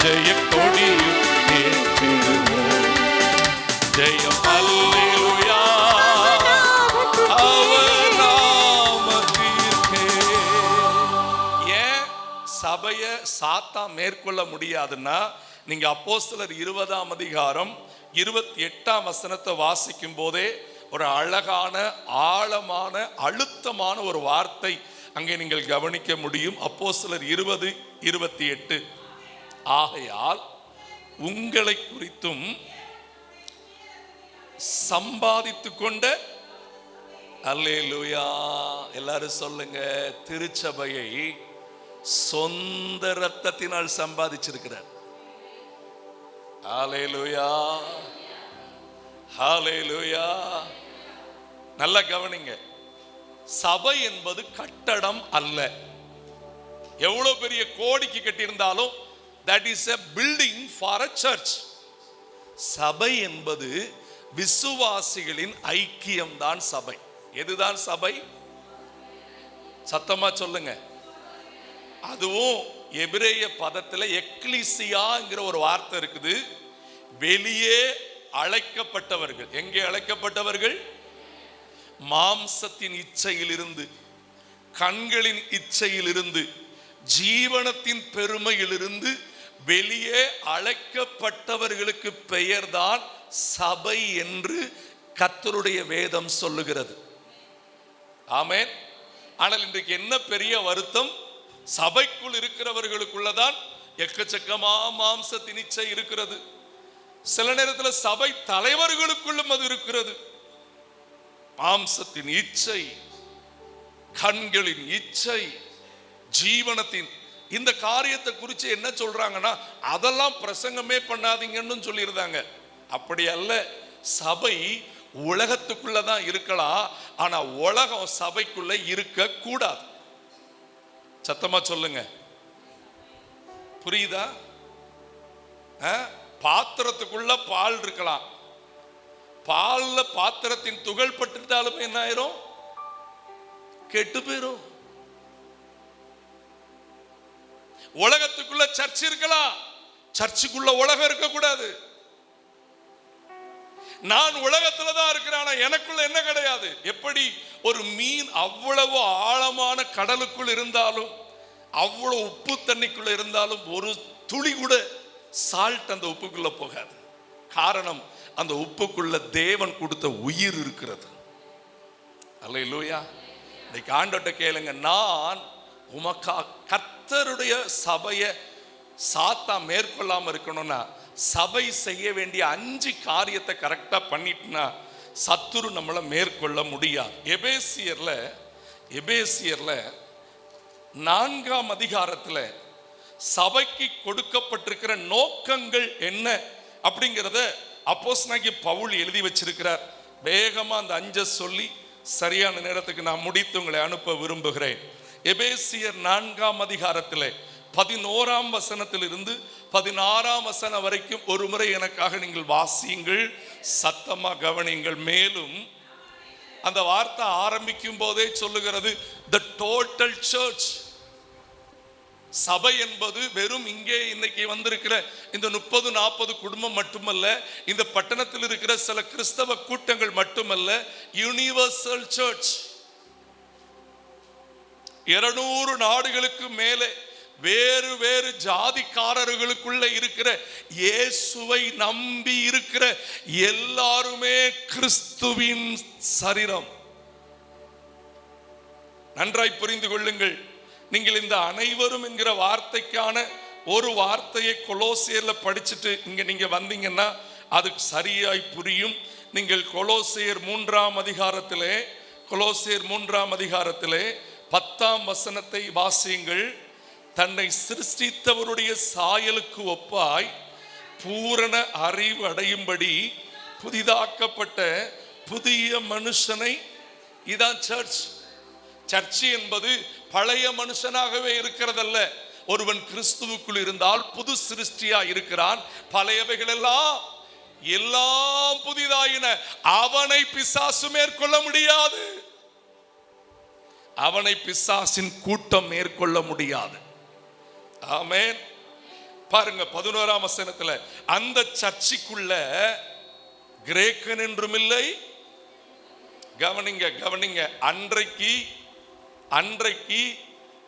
ஜெய கொடியும் ஏற்றிடுவோம். ஜெயம் அல்லேலூயா, அவர் நாமத்திற்கே. ஏன் சபையை சாத்தான் மேற்கொள்ள முடியாதுன்னா, நீங்க அப்போஸ்தலர் 20ஆம் அதிகாரம் 28ஆம் வசனத்தை வாசிக்கும் போதே ஒரு அழகான, ஆழமான, அழுத்தமான ஒரு வார்த்தை அங்கே நீங்கள் கவனிக்க முடியும். அப்போஸ்தலர் 20:28. ஆகையால் உங்களை குறித்தும் சம்பாதித்து கொண்ட, அல்லேலூயா, எல்லாரும் சொல்லுங்க, திருச்சபையை சொந்த ரத்தத்தினால் சம்பாதிச்சிருக்கிறார். ஹல்லேலூயா, ஹல்லேலூயா. நல்லா கவனிங்க, சபை என்பது கட்டடம் அல்ல. எவ்வளவு பெரிய கோடிக்கு கட்டியிருந்தாலும் that is a building for a church. சபை என்பது விசுவாசிகளின் ஐக்கியம் தான் சபை. எதுதான் சபை? சத்தமா சொல்லுங்க. அதுவும் எபிரேய பதத்தில் எக்லிசியாங்கிற ஒரு வார்த்தை இருக்குது. வெளியே அழைக்கப்பட்டவர்கள். எங்கே அழைக்கப்பட்டவர்கள்? மாம்சத்தின் இச்சையிலிருந்து, கண்களின் இச்சையிலிருந்து, ஜீவனத்தின் பெருமையிலிருந்து வெளியே அழைக்கப்பட்டவர்களுக்கு பெயர்தான் சபை என்று கர்த்தருடைய வேதம் சொல்லுகிறது. ஆமென். ஆனால் இன்றைக்கு என்ன பெரிய வருத்தம், சபைக்குள் இருக்கிறவர்களுக்குள்ளதான் எக்கச்சக்கமா மாம்சத்தின் இச்சை இருக்கிறது. சில நேரத்தில் சபை தலைவர்களுக்குள்ளும் அது இருக்கிறது. மாம்சத்தின் இச்சை, கண்களின் இச்சை, ஜீவனத்தின் இந்த காரியத்தை குறித்து என்ன சொல்றாங்கன்னா, அதெல்லாம் பிரசங்கமே பண்ணாதீங்கன்னு சொல்லியிருந்தாங்க. அப்படி அல்ல. சபை உலகத்துக்குள்ளதான் இருக்கலாம், ஆனா உலகம் சபைக்குள்ள இருக்க கூடாது. சத்தமா சொல்லுங்க, புரியுதா? பாத்திரத்துக்குள்ள பால் இருக்கலாம், பால்ல பாத்திரத்தின் துகள் பட்டுட்டாலும் என்ன ஆயிரும்? கெட்டு போயிரும். உலகத்துக்குள்ள சர்ச் இருக்கலாம், சர்ச்சுக்குள்ள உலகம் இருக்க கூடாது. நான் உலகத்துல தான் இருக்கிறேன், ஆனா எனக்குள்ள என்ன கிடையாது. எப்படி ஒரு மீன் அவ்வளவு ஆழமான கடலுக்குள் இருந்தாலும், அவ்வளவு உப்பு தண்ணிக்குள்ள இருந்தாலும், ஒரு துளி கூட சால்ட் அந்த உப்புக்குள்ள போகாது. காரணம், அந்த உப்புக்குள்ள தேவன் கொடுத்த உயிர் இருக்கிறது. அல்லேலூயா. இன்னைக்கு ஆண்டவர்ட்ட கேளுங்க, நான் உமக்கா கர்த்தருடைய சபையை சாத்தா மேற்கொள்ளாம இருக்கணும்னா, சபை செய்ய வேண்டிய 5 காரியத்தை கரெக்டா பண்ணிட்டுனா சத்துரு நம்மளை மேற்கொள்ள முடியாது. எபேசியர்ல 4ஆம் அதிகாரத்துல சபைக்கு கொடுக்கப்பட்டிருக்கிற நோக்கங்கள் என்ன அப்படிங்கிறத அப்போஸ்தலனாகிய பவுல் எழுதி வச்சிருக்கிறார். வேகமா அந்த 5 சொல்லி சரியான நேரத்துக்கு நான் முடித்து உங்களை அனுப்ப விரும்புகிறேன். எபேசியர் 4ஆம் அதிகாரத்தில் 11ஆம் வசனத்திலிருந்து 16ஆம் வசனம் வரைக்கும் ஒரு முறை எனக்காக நீங்கள் வாசியுங்கள், சத்தமா கவனியுங்கள். மேலும் அந்த வார்த்தை ஆரம்பிக்கும் போதே சொல்லுகிறது, the total church. சபை என்பது வெறும் இங்கே இன்னைக்கு வந்திருக்கிற இந்த 30-40 குடும்பம் மட்டுமல்ல, இந்த பட்டணத்தில் இருக்கிற சில கிறிஸ்தவ கூட்டங்கள் மட்டுமல்ல, யூனிவர்சல் சர்ச். 200 நாடுகளுக்கு மேலே வேறு வேறு ஜாதிக்காரர்களுக்குள்ள இருக்கிற இயேசுவை நம்பி இருக்கிற எல்லாருமே கிறிஸ்துவின் சரீரம். நன்றாய் புரிந்து கொள்ளுங்கள். நீங்கள் இந்த அனைவரும் என்கிற வார்த்தைக்கான ஒரு வார்த்தையை கொலோசியர்ல படிச்சுட்டு இங்க நீங்க வந்தீங்கன்னா அதுக்கு சரியாய் புரியும். நீங்கள் கொலோசியர் 3ஆம் அதிகாரத்திலே 10ஆம் வசனத்தை வாசியுங்கள். தன்னை சிருஷ்டித்தவருடைய சாயலுக்கு ஒப்பாய் பூரண அறிவு அடையும்படி புதிதாக்கப்பட்ட புதிய மனுஷனை, இதான் சர்ச். சர்ச்சு என்பது பழைய மனுஷனாகவே இருக்கிறதல்ல. ஒருவன் கிறிஸ்துவுக்குள் இருந்தால் புது சிருஷ்டியா இருக்கிறான். பழையவைகள் எல்லாம் புதிதாயின. அவனை பிசாசு மேற்கொள்ள முடியாது. அவனை பிசாசின் கூட்டம் மேற்கொள்ள முடியாது. ஆமென். பாருங்க 11ஆம் வசனத்துல, அந்த சர்ச்சுக்குள்ள கிரேக்கன் என்றும் இல்லை. கவனிங்க. அன்றைக்கு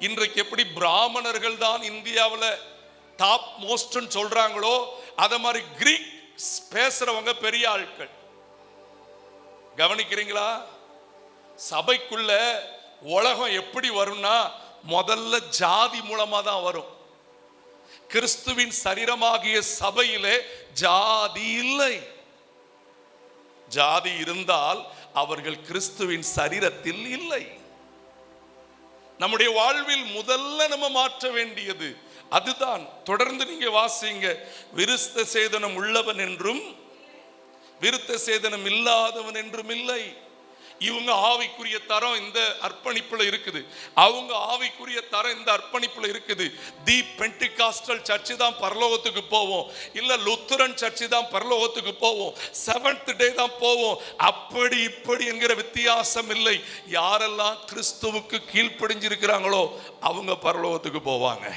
இன்றைக்கு எப்படி பிராமணர்கள் தான் இந்தியாவில் டாப் மோஸ்ட் சொல்றாங்களோ, அத மாதிரி கிரீக் பேசுறவங்க பெரிய ஆட்கள். கவனிக்கிறீங்களா? சபைக்குள்ள உலகம் எப்படி வரும்னா, முதல்ல ஜாதி மூலமா தான் வரும். கிறிஸ்துவின் சரீரமாகிய சபையிலே ஜாதி இல்லை. ஜாதி இருந்தால் அவர்கள் கிறிஸ்துவின் சரீரத்தில் இல்லை. நம்முடைய வாழ்வில் முதல்ல நம்ம மாற்ற வேண்டியது அதுதான். தொடர்ந்து நீங்க வாசிங்க. விருத்த சேதனம் உள்ளவன் என்றும் விருத்த சேதனம் இல்லாதவன் என்றும் இல்லை. இவங்க ஆவிக்குரிய தரம் இந்த அர்ப்பணிப்புல இருக்குது, அவங்க ஆவிக்குரிய தரம் இந்த அர்ப்பணிப்புல இருக்குது. தி பென்டிகாஸ்டல் சர்ச்சு தான் பரலோகத்துக்கு போவோம், இல்ல லுத்தரன் சர்ச்சு தான் பரலோகத்துக்கு போவோம், செவன்த் டே தான் போவோம். அப்படி இப்படி என்கிற வித்தியாசம் இல்லை. யாரெல்லாம் கிறிஸ்துவுக்கு கீழ்ப்படிஞ்சிருக்கிறாங்களோ அவங்க பரலோகத்துக்கு போவாங்க.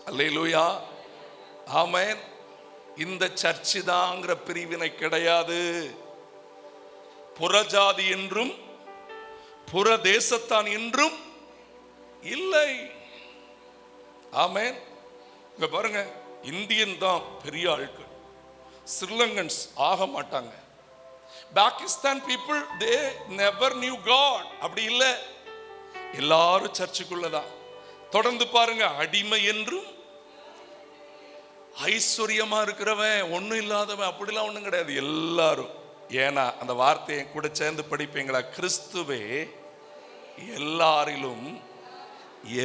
அல்லேலூயா, ஆமென். இந்த சர்ச்சு தாங்கிற பிரிவினை கிடையாது. புறஜாதி என்றும் புற தேசத்தான் என்றும் இல்லை. ஆமென். இங்க பாருங்க, இந்தியன் தான் பெரிய ஆட்கள், ஸ்ரீலங்கன்ஸ் ஆக மாட்டாங்க. Pakistan people they never knew God. அப்படி இல்லை, எல்லாரும் சர்ச்சுக்குள்ளதான். தொடர்ந்து பாருங்க, அடிமை என்றும் ஐஸ்வர்யமா இருக்கிறவன் ஒன்னும் இல்லாதவன் அப்படிலாம் ஒண்ணும் கிடையாது, எல்லாரும். ஏன்னா அந்த வார்த்தையை கூட சேர்ந்து படிப்பீங்களா? கிறிஸ்துவே எல்லாரிலும்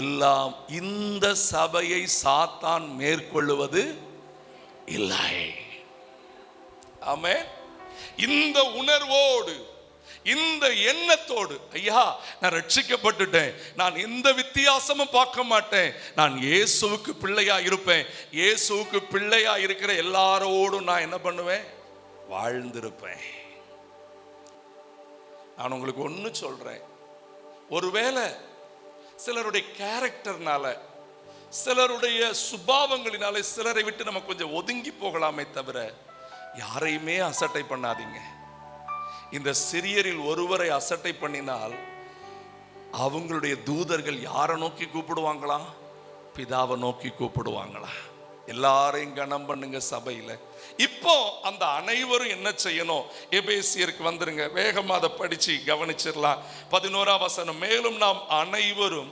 எல்லாம். இந்த சபையை சாத்தான் மேற்கொள்ளுவது இல்லை. ஆமென். இந்த உணர்வோடு இந்த எண்ணத்தோடு, ஐயா நான் ரட்சிக்கப்பட்டுட்டேன், நான் எந்த வித்தியாசமும் பார்க்க மாட்டேன், நான் இயேசுவுக்கு பிள்ளையா இருப்பேன், இயேசுவுக்கு பிள்ளையா இருக்கிற எல்லாரோடும் நான் என்ன பண்ணுவேன்? வாழ்ந்திருப்பேன். நான் உங்களுக்கு ஒண்ணு சொல்றேன், ஒருவேளை சிலருடைய கேரக்டர்னால, சிலருடைய சுபாவங்களினால சிலரை விட்டு நம்ம கொஞ்சம் ஒதுங்கி போகலாமே தவிர, யாரையுமே அசட்டை பண்ணாதீங்க. இந்த சிறியரில் ஒருவரை அசட்டை பண்ணினால் அவங்களுடைய தூதர்கள் யாரை நோக்கி கூப்பிடுவாங்களா? பிதாவை நோக்கி கூப்பிடுவாங்களா? எல்லாரையும் கனம் பண்ணுங்க சபையில. இப்போ அந்த அனைவரும் என்ன செய்யணும்? எபேசியருக்கு வந்துருங்க, வேகமா அதை படிச்சு கவனிச்சிடலாம். 11ஆம் வசனம், மேலும் நாம் அனைவரும்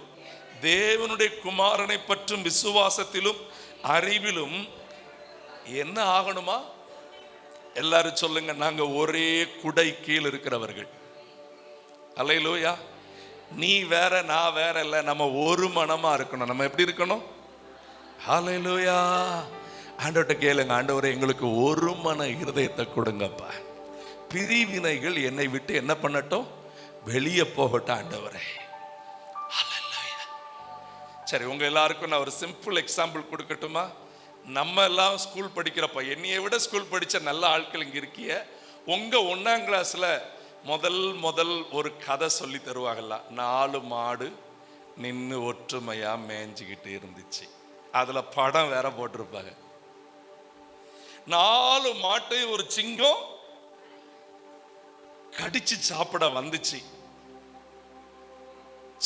தேவனுடைய குமாரனை பற்றும் விசுவாசத்திலும் அறிவிலும் என்ன ஆகணுமா? எல்லாரும் சொல்லுங்க, நாங்க ஒரே குடை கீழ் இருக்கிறவர்கள். அல்லேலூயா. நீ வேற நான் வேற இல்ல, நம்ம ஒரு மனமா இருக்கணும். நம்ம எப்படி இருக்கணும்? அல்லேலூயா. ஆண்டவர்கிட்ட கேளுங்க, ஆண்டவரே எங்களுக்கு ஒரு மன இருதயத்தை கொடுங்கப்பா. பிரிவினைகள் என்னை விட்டு என்ன பண்ணட்டும்? வெளியே போகட்டும் ஆண்டவரே. அல்லேலூயா. சரி, உங்க எல்லாருக்கும் நான் ஒரு சிம்பிள் எக்ஸாம்பிள் கொடுக்கட்டுமா? நம்ம எல்லாம் ஸ்கூல் படிக்கிறப்ப, என்னைய விட ஸ்கூல் படிச்ச நல்ல ஆட்கள் இங்க இருக்கிய. உங்க 1ஆம் கிளாஸ்ல முதல் ஒரு கதை சொல்லி தருவாங்கல்ல, 4 மாடு நின்று ஒற்றுமையா மேய்ஞ்சிக்கிட்டு இருந்துச்சு. அதுல படம் வேற போட்டிருப்பாங்க. 4 மாட்டை ஒரு சிங்கம் கடிச்சு சாப்பிட வந்துச்சு.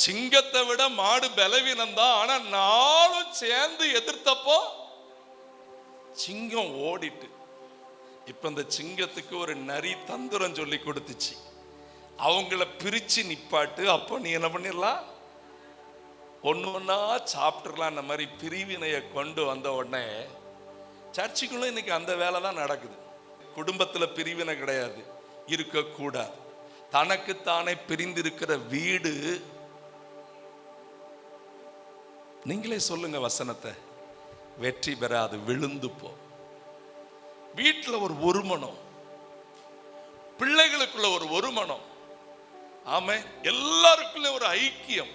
சிங்கத்தை விட மாடு பலவீனம் தான், ஆனா 4 சேர்ந்து எதிர்த்தப்போ சிங்கம் ஓடிட்டு. இப்ப இந்த சிங்கத்துக்கு ஒரு நரி தந்திரம் சொல்லி கொடுத்துச்சு, அவங்கள பிரிச்சு நிப்பாட்டு. அப்போ நீ என்ன பண்ணிடலாம்? ஒண்ணு ஒன்னா சாப்பிட்டுலாம். அந்த மாதிரி பிரிவினையை கொண்டு வந்த உடனே சர்ச்சுக்குள்ள இன்னைக்கு அந்த வேலை தான் நடக்குது. குடும்பத்துல பிரிவினை கிடையாது, இருக்கக்கூடாது. தனக்குத்தானே பிரிந்திருக்கிற வீடு, நீங்களே சொல்லுங்க வசனத்தை, வெற்றி பெறாது, விழுந்து போ. வீட்டுல ஒரு ஒருமனம், பிள்ளைகளுக்குள்ள ஒரு ஒருமனம், ஆமே, எல்லாருக்குள்ள ஒரு ஐக்கியம்.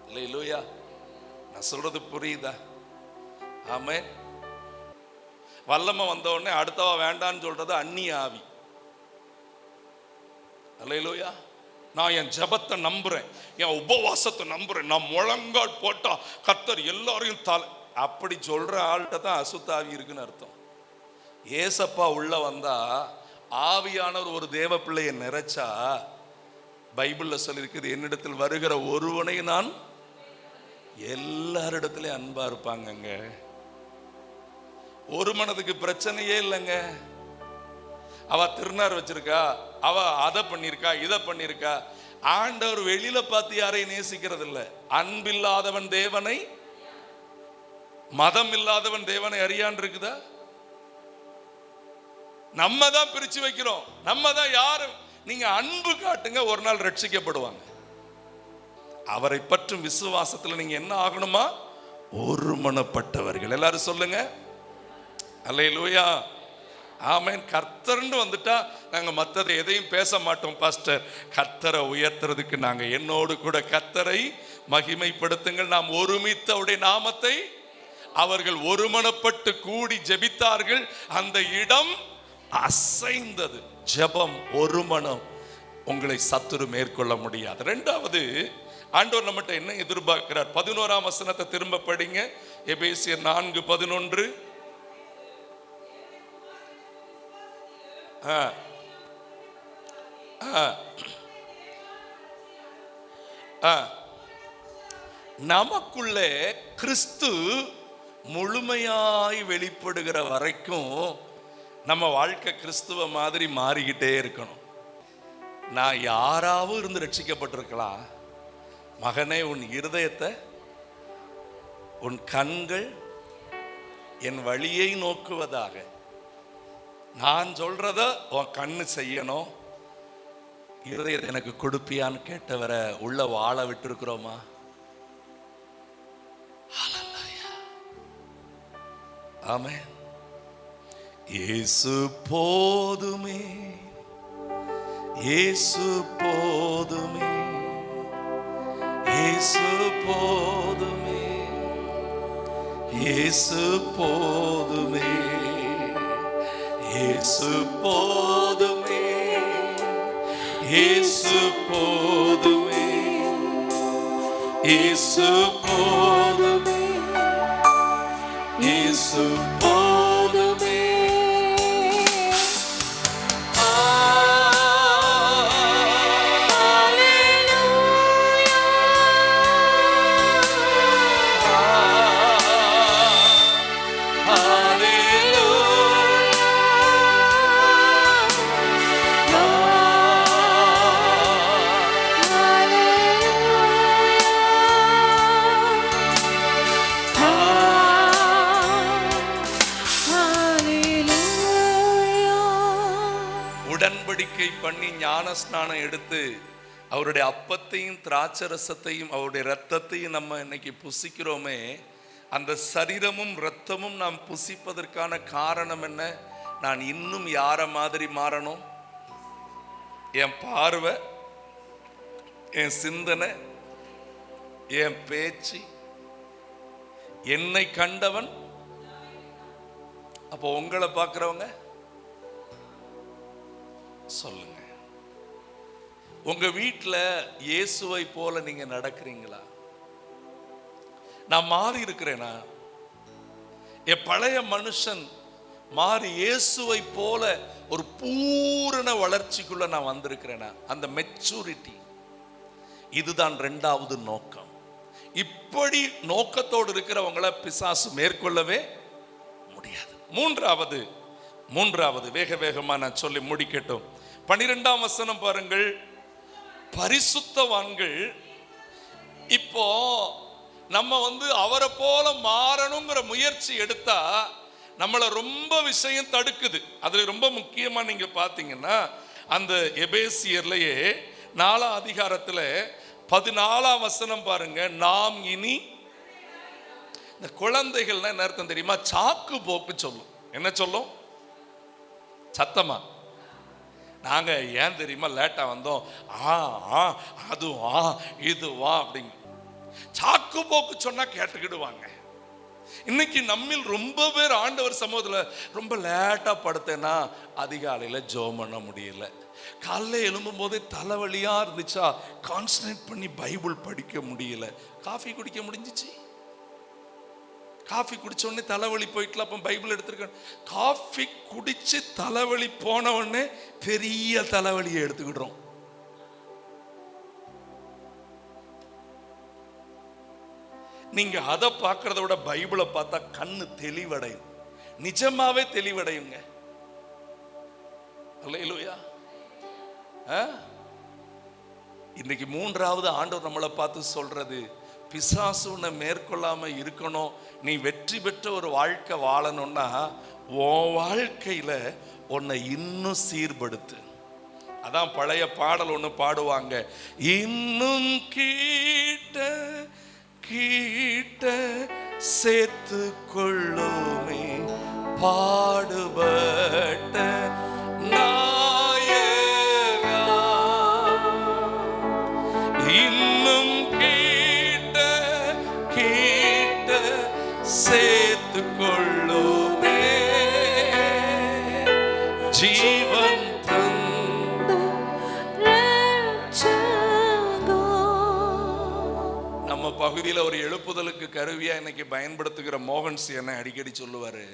அல்லேலூயா. நான் சொல்றது புரியுதா? ஆமே. வல்லமை வந்த உடனே அடுத்தவா வேண்டான்னு சொல்றது அந்நிய ஆவி. அல்லேலூயா. நான் என் ஜெபத்தை நம்புறேன், என் உபவாசத்தை நம்புறேன், நான் முழங்கால் போட்டா கர்த்தர் எல்லாரையும் அப்படி சொல்ற ஆள்கிட்ட தான் அசுத்தாவி இருக்குன்னு அர்த்தம். ஏசப்பா உள்ள வந்தா, ஆவியானவர் ஒரு தேவ பிள்ளையை நிறைச்சா, பைபிள்ல சொல்லியிருக்குது, என்னிடத்தில் வருகிற ஒருவனை நான் எல்லாரிடத்திலையும் அன்பா இருப்பாங்கங்க. ஒரு மனதுக்கு பிரச்சனையே இல்லைங்க. அவ திருநார் வச்சிருக்கா, அவ அதை பண்ணிருக்கா, இதை பண்ணிருக்கா. ஆண்டவர் வெளியில பார்த்து யாரையும் நேசிக்கிறது இல்லை. அன்பில்லாதவன் தேவனை, மதம் இல்லாதவன் தேவனை அறியான் இருக்குதா? நம்ம தான் பிரிச்சு வைக்கிறோம். நம்ம தான் யாரும். நீங்க அன்பு காட்டுங்க, ஒரு நாள் ரட்சிக்கப்படுவாங்க. அவரை பற்றும் விசுவாசத்துல நீங்க என்ன ஆகணுமா? ஒருமனப்பட்டவர்கள். எல்லாரும் சொல்லுங்க அல்லேலூயா. ஆமென். கர்த்தர்னு வந்துட்டா நாங்க மற்றதை எதையும் பேச மாட்டோம் பாஸ்டர். கர்த்தரை உயர்த்துறதுக்கு நாங்க என்னோடு கூட கர்த்தரை மகிமைப்படுத்துங்கள், நாம் ஒருமித்த அவருடைய நாமத்தை. அவர்கள் ஒருமனப்பட்டு கூடி ஜெபித்தார்கள், அந்த இடம் அசைந்தது. ஜெபம், ஒருமனம், உங்களை சத்துரு மேற்கொள்ள முடியாது. 2வது, ஆண்டவர் நம்மகிட்ட என்ன எதிர்பார்க்கிறார்? 11ஆம் வசனத்தை திரும்ப படிங்க. எபேசியர் 4:11. நமக்குள்ளே கிறிஸ்து முழுமையாய் வெளிப்படுகிற வரைக்கும் நம்ம வாழ்க்கை கிறிஸ்துவ மாதிரி மாறிக்கிட்டே இருக்கணும். நான் யாராவும் இருந்து ரட்சிக்கப்பட்டிருக்கலாம். மகனே, உன் இருதயத்தை, உன் கண்கள் என் வழியை நோக்குவதாக. நான் சொல்றத உன் கண்ணு செய்யணும். இருதயத்தை எனக்கு கொடுப்பியான்னு கேட்டவரை உள்ள வாழ விட்டு இருக்கிறோமா? ஆமென். இயேசு போதுமே, இயேசு போதுமே, இயேசு போதுமே, இயேசு போதுமே, இயேசு போதுமே, இயேசு போதுமே, இயேசு போதுமே, இயேசு போதுமே, உடன்படிக்கை பண்ணி ஞான ஸ்நானம் எடுத்து அவருடைய அப்பத்தையும் திராட்சரசத்தையும் அவருடைய இரத்தத்தையும் நம்ம இன்னைக்கு புசிக்கிறோமே, அந்த சரீரமும் இரத்தமும் நாம் புசிப்பதற்கான காரணம் என்ன? நான் இன்னும் யார மாதிரி மாறணும்? என் பார்வை, என் சிந்தனை, என் பேச்சு, என்னை கண்டவன். அப்போ உங்களை பார்க்கிறவங்க சொல்லுங்க, உங்க வீட்டுல இயேசுவை போல நீங்க நடக்கிறீங்களா? நான் மாறி இருக்கிறேனா? என் பழைய மனுஷன் மாறி இயேசுவை போல ஒரு பூரண வளர்ச்சிக்குள்ள நான் வந்திருக்கிறேனா? அந்த மெச்சூரிட்டி, இதுதான் இரண்டாவது நோக்கம். இப்படி நோக்கத்தோடு இருக்கிறவங்களை பிசாசு மேற்கொள்ளவே முடியாது. மூன்றாவது வேக வேகமா நான் சொல்லி முடிக்கட்டும். 12ஆம் வசனம் பாருங்கள். பரிசுத்தவான்கள், இப்போ நம்ம அவரை போல மாறணுங்கிற முயற்சி எடுத்தா நம்மளை ரொம்ப விஷயம் தடுக்குது. அதுல ரொம்ப முக்கியமா நீங்க பாத்தீங்கன்னா, அந்த எபேசியர்லயே 4ஆம் அதிகாரத்துல 14ஆம் வசனம் பாருங்க. நாம் இனி, இந்த குழந்தைகள்னா என்ன அர்த்தம் தெரியுமா? சாக்கு போக்கு சொல்லும். என்ன சொல்லும்? சத்தமா, நாங்க ஏன் தெரியுமா லேட்டா வந்தோம், அதுவா இதுவா அப்படிங்க சாக்கு போக்கு சொன்னா கேட்டுக்கிடுவாங்க. இன்னைக்கு நம்மில் ரொம்ப பேர் ஆண்டவர் சமூகத்துல ரொம்ப லேட்டா படுத்தேன்னா அதிகாலையில ஜெபம் பண்ண முடியல, காலைல எழும்பும் போதே தலைவலியா இருந்துச்சா கான்சன்ட்ரேட் பண்ணி பைபிள் படிக்க முடியல, காஃபி குடிக்க முடிஞ்சிச்சு, காஃபி குடிச்ச உடனே தலைவலி போயிட்டுல, அப்ப பைபிள் எடுத்துருக்கேன். காஃபி குடிச்சு தலைவலி போன உடனே பெரிய தலைவலியை எடுத்துக்கிடுறோம். நீங்க அதை பார்க்கறத விட பைபிளை பார்த்தா கண்ணு தெளிவடையும், நிஜமாவே தெளிவடையுங்க. அல்லேலூயா. இன்னைக்கு மூன்றாவது ஆண்டவர் நம்மளை பார்த்து சொல்றது, பிசாசு உன்னை மேற்கொள்ளாம இருக்கணும், நீ வெற்றி பெற்ற ஒரு வாழ்க்கை வாழணும்னா உன் வாழ்க்கையில உன்னை இன்னும் சீர்படுத்து. அதான் பழைய பாடல் ஒண்ணு பாடுவாங்க, இன்னும் கீட்ட கீட்ட சேர்த்து கொள்ளுமே பாடுபட்ட நாயகா, இன்னும் கீட்ட கீட்ட சேர்த்து கொள்ளுமே ஜீவன் பகுதியில் ஒரு எழுப்புதலுக்கு கருவியா இன்னைக்கு பயன்படுத்துகிற மோகன்ஸ் என்ன அடிக்கடி சொல்லுவாரு,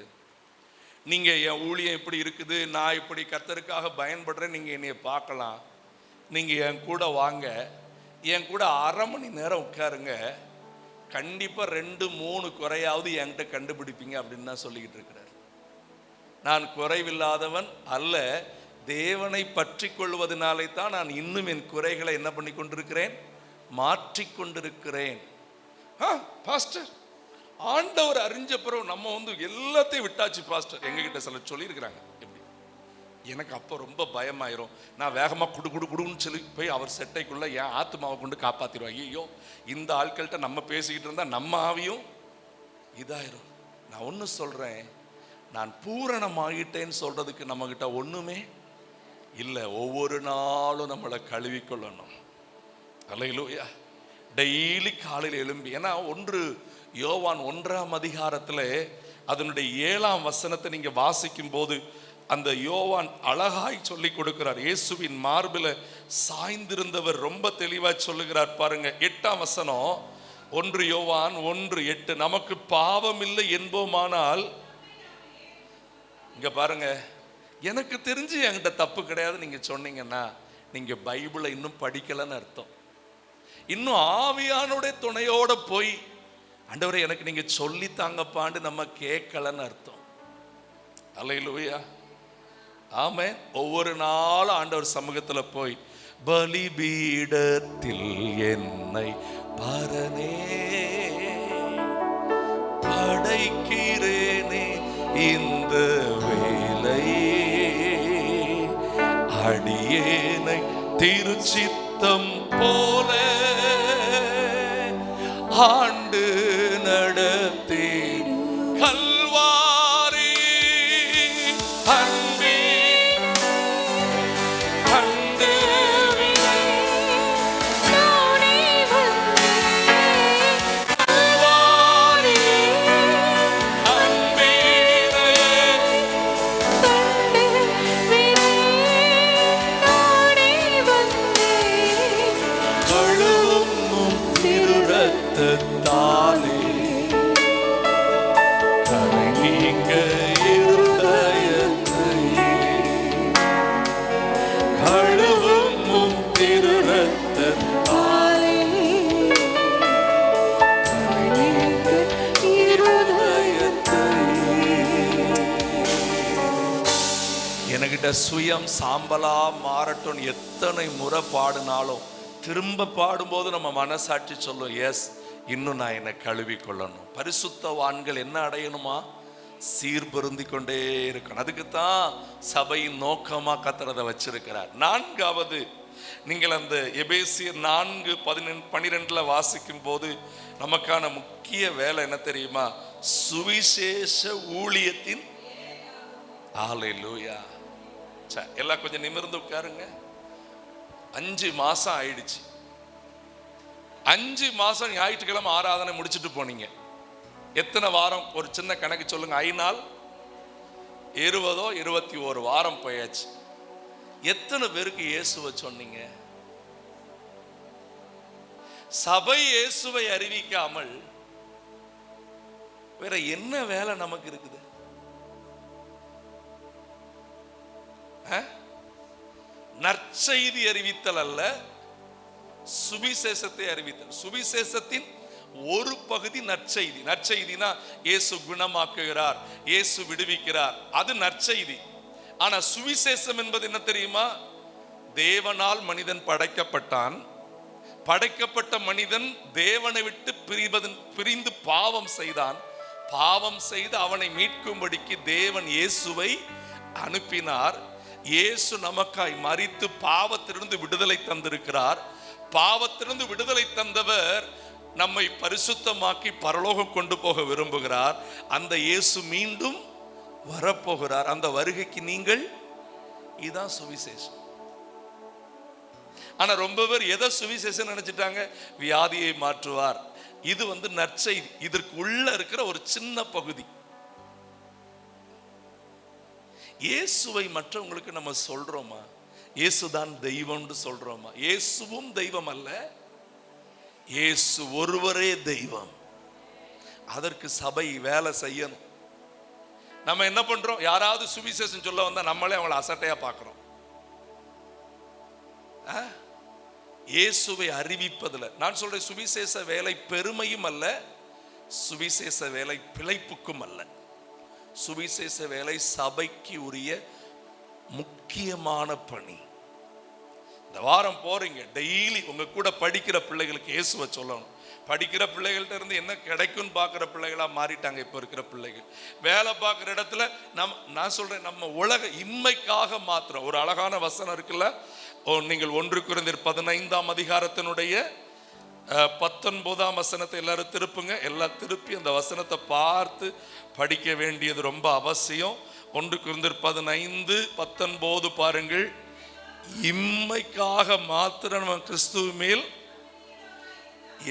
நீங்க என் ஊழியம் இப்படி இருக்குது, நான் இப்படி கர்த்தருக்காக பயன்படுறேன், நீங்க என்னைய பார்க்கலாம், நீங்க என் கூட வாங்க, என் கூட அரை மணி நேரம் உட்காருங்க, கண்டிப்பா 2-3 குறையாவது என்கிட்ட கண்டுபிடிப்பீங்க அப்படின்னு தான் சொல்லிக்கிட்டு இருக்கிறார். நான் குறைவில்லாதவன் அல்ல, தேவனை பற்றி கொள்வதனாலே தான் நான் இன்னும் என் குறைகளை என்ன பண்ணி கொண்டிருக்கிறேன், மாற்றிக்கொண்டிருக்கிறேன். பாஸ்டர், ஆண்டவர் அறிஞ்ச பிறகு நம்ம எல்லாத்தையும் விட்டாச்சு பாஸ்டர், எங்ககிட்ட சில சொல்லியிருக்கிறாங்க. எப்படி? எனக்கு அப்போ ரொம்ப பயமாயிரும், நான் வேகமாக குடுன்னு சொல்லி போய் அவர் செட்டைக்குள்ள என் ஆத்மாவை கொண்டு காப்பாத்திடுவாங்க. ஐயோ, இந்த ஆட்கள்கிட்ட நம்ம பேசிக்கிட்டு இருந்தா நம்ம ஆவியும் இதாயிரும். நான் ஒன்று சொல்றேன், நான் பூரணமாகிட்டேன்னு சொல்றதுக்கு நம்ம கிட்ட ஒண்ணுமே இல்லை. ஒவ்வொரு நாளும் நம்மளை கழுவிக்கொள்ளணும். அல்லேலூயா. டெய்லி காலையில் எழும்பி, ஏன்னா 1 யோவான் 1ஆம் அதிகாரத்தில் அதனுடைய 7ஆம் வசனத்தை நீங்க வாசிக்கும் போது அந்த யோவான் அழகாய் சொல்லி கொடுக்கிறார். இயேசுவின் மார்பில் சாய்ந்திருந்தவர் ரொம்ப தெளிவாய் சொல்லுகிறார் பாருங்க. 8ஆம் வசனம், 1 யோவான் 1:8, நமக்கு பாவம் இல்லை என்போமானால், இங்க பாருங்க, எனக்கு தெரிஞ்சு என்கிட்ட தப்பு கிடையாது நீங்க சொன்னீங்கன்னா நீங்க பைபிளை இன்னும் படிக்கலன்னு அர்த்தம். இன்னும் ஆவியானுடைய துணையோட போய் ஆண்டவரே எனக்கு நீங்க சொல்லி தாங்கப்பான்னு நம்ம கேட்கலன்னு அர்த்தம். அல்லேலூயா. ஆமென். ஒவ்வொரு நாளும் ஆண்டவர் சமூகத்துல போய் பலிபீடத்தில் என்னை பரனே படைக்கிறேனே இந்த வேலை அடி திருச்சித்தம் போல ஆண்டு நடத்தி கல்வாரி அன்பே கண்டு கல்வாரி அன்பே கழுவும் திருரத்தாலே கரை நீங்க இருதயத்தை கழுவும் திருரத்தாலே கரை நீங்க இருதயத்தை. என்கிட்ட சுயம் சாம்பலா மாறட்டும் எத்தனை முறை பாடினாலும் திரும்ப பாடும்போது நம்ம மனசாட்சி சொல்லும், எஸ், இன்னும் நான் என்னை கழுவி கொள்ளணும். பரிசுத்தவான்கள் என்ன அடையணுமா? சீர்பொருந்தி கொண்டே இருக்கணும். அதுக்குத்தான் சபையின் நோக்கமா கர்த்தர் வச்சிருக்கிறார். நான்காவது, நீங்கள் அந்த எபேசியர் 4:12 வாசிக்கும் போது நமக்கான முக்கிய வேலை என்ன தெரியுமா? சுவிசேஷ ஊழியத்தின். ஹல்லேலூயா. எல்லாம் கொஞ்சம் நிமிர்ந்து உட்காருங்க. 5 மாசம் ஆயிடுச்சு. 5 மாசம் ஞாயிற்றுக்கிழமை ஆராதனை முடிச்சுட்டு போனீங்க. எத்தனை வாரம்? ஒரு சின்ன கணக்கு சொல்லுங்க. 5 நாள் 20 21 வாரம் போயாச்சு. எத்தனை பேருக்கு இயேசுவை சொன்னீங்க? சபை இயேசுவை அறிவிக்காமல் வேற என்ன வேலை நமக்கு இருக்குது? நற்செய்தி அறிவித்தல் அல்ல, சுவிசேஷத்தை அறிவித்தல். சுவிசேஷத்தின் ஒரு பகுதி நற்செய்தி. நற்செய்தினா இயேசு குணமாக்குகிறார், இயேசு விடுவிக்கிறார், அது நற்செய்தி. ஆனா சுவிசேஷம் என்பது என்ன தெரியுமா? தேவனால் மனிதன் படைக்கப்பட்டான். படைக்கப்பட்ட மனிதன் தேவனை விட்டு பிரிந்து பாவம் செய்தான். பாவம் செய்து அவனை மீட்கும்படிக்கு தேவன் இயேசுவை அனுப்பினார். இயேசு நமக்காய் மரித்து பாவத்திலிருந்து விடுதலை தந்திருக்கிறார். பாவத்திலிருந்து விடுதலை தந்தவர் நம்மை பரிசுத்தமாக்கி பரலோகம் கொண்டு போக விரும்புகிறார். அந்த இயேசு மீண்டும் வரப்போகிறார். அந்த வருகைக்கு நீங்கள், இதுதான் சுவிசேஷம். ஆனா ரொம்ப பேர் எதை சுவிசேஷம் நினைச்சிட்டாங்க? வியாதியை மாற்றுவார். இது நற்செய்தி. இதற்கு உள்ள இருக்கிற ஒரு சின்ன பகுதி. இயேசுவை மற்றவங்களுக்கு நம்ம சொல்றோமா? இயேசுதான் தெய்வம்னு சொல்றோமா? இயேசுவும் தெய்வம் அல்ல, இயேசு ஒருவரே தெய்வம். அதற்கு சபை வேலை செய்யணும். நம்ம என்ன பண்றோம்? யாராவது சுவிசேஷம் சொல்ல வந்தா நம்மளே அவங்களை அசட்டையா பார்க்கிறோம். இயேசுவை அறிவிப்பதில் நான் சொல்றேன், சுவிசேஷ வேலை பெருமையும் அல்ல, சுவிசேஷ வேலை பிழைப்புக்கும் அல்ல. சுவிசேஷ வேலை சபைக்கு உரிய முக்கியமான பணி. இந்த வாரம் போறீங்க, டெய்லி உங்க கூட படிக்கிற பிள்ளைகளுக்கு இயேசுவை சொல்லணும். படிக்கிற பிள்ளைகள்ட்ட இருந்து என்ன கிடைக்கும்னு பார்க்குற பிள்ளைகளா மாறிட்டாங்க இப்போ இருக்கிற பிள்ளைகள். வேலை பார்க்குற இடத்துல நான் சொல்றேன், நம்ம உலக இன்மைக்காக மாத்திரம். ஒரு அழகான வசனம் இருக்குல்ல, நீங்கள் 1 கொரிந்தியர் 15ஆம் அதிகாரத்தினுடைய 19ஆம் வசனத்தை எல்லாரும் திருப்புங்க. எல்லாம் திருப்பி அந்த வசனத்தை பார்த்து படிக்க வேண்டியது ரொம்ப அவசியம். 1 கொரிந்தியர் 15:19 பாருங்கள். இம்மைக்காக மாத்திரம் நம்ம கிறிஸ்துவ மேல்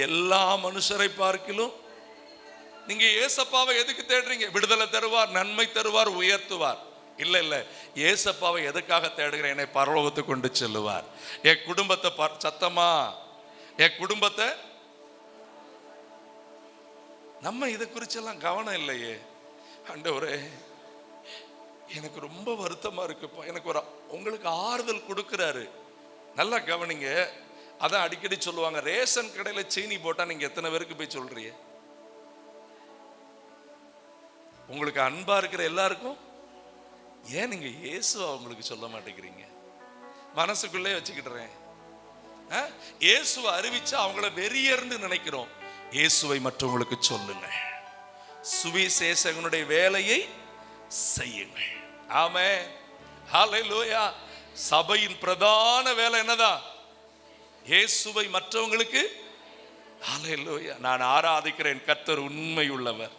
எல்லா மனுஷரை பார்க்கிலும். நீங்க ஏசப்பாவை எதுக்கு தேடுறீங்க? விடுதலை தருவார், நன்மை தருவார், உயர்த்துவார். இல்ல இல்ல, ஏசப்பாவை எதுக்காக தேடுகிறேன்? என்னை பரலோகத்துக்கு கொண்டு செல்லுவார். என் குடும்பத்தை சத்தமா, என் குடும்பத்தை. நம்ம இதை குறிச்செல்லாம் கவனம் இல்லையே. ஆண்டவரே, எனக்கு ரொம்ப வருத்தமா இருக்குப்பா, எனக்கு உங்களுக்கு ஆறுதல் கொடுக்கிறாரு. நல்லா கவனிங்க. அதான் அடிக்கடி சொல்லுவாங்க, ரேஷன் கடையில சீனி போட்டா நீங்க எத்தனை பேருக்கு போய் சொல்றீங்க? உங்களுக்கு அன்பா இருக்கிற எல்லாருக்கும். ஏன் நீங்க இயேசுவை அவங்களுக்கு சொல்ல மாட்டேங்கிறீங்க? மனசுக்குள்ளே வச்சுக்கிட்டுறேன். இயேசுவை அறிவிச்சா அவங்கள வெறியர்னு நினைக்கிறோம். இயேசுவை மற்றவங்களுக்கு சொல்லுங்க. சுவிசேஷகனுடைய வேலையை செய்யுங்கள். ஆமென், ஹல்லேலூயா. சபையின் பிரதான வேலை என்னதான்? இயேசுவை மற்றவங்களுக்கு ஹல்லேலூயா. நான் ஆராதிக்கிறேன், கர்த்தர் உண்மை உள்ளவர்.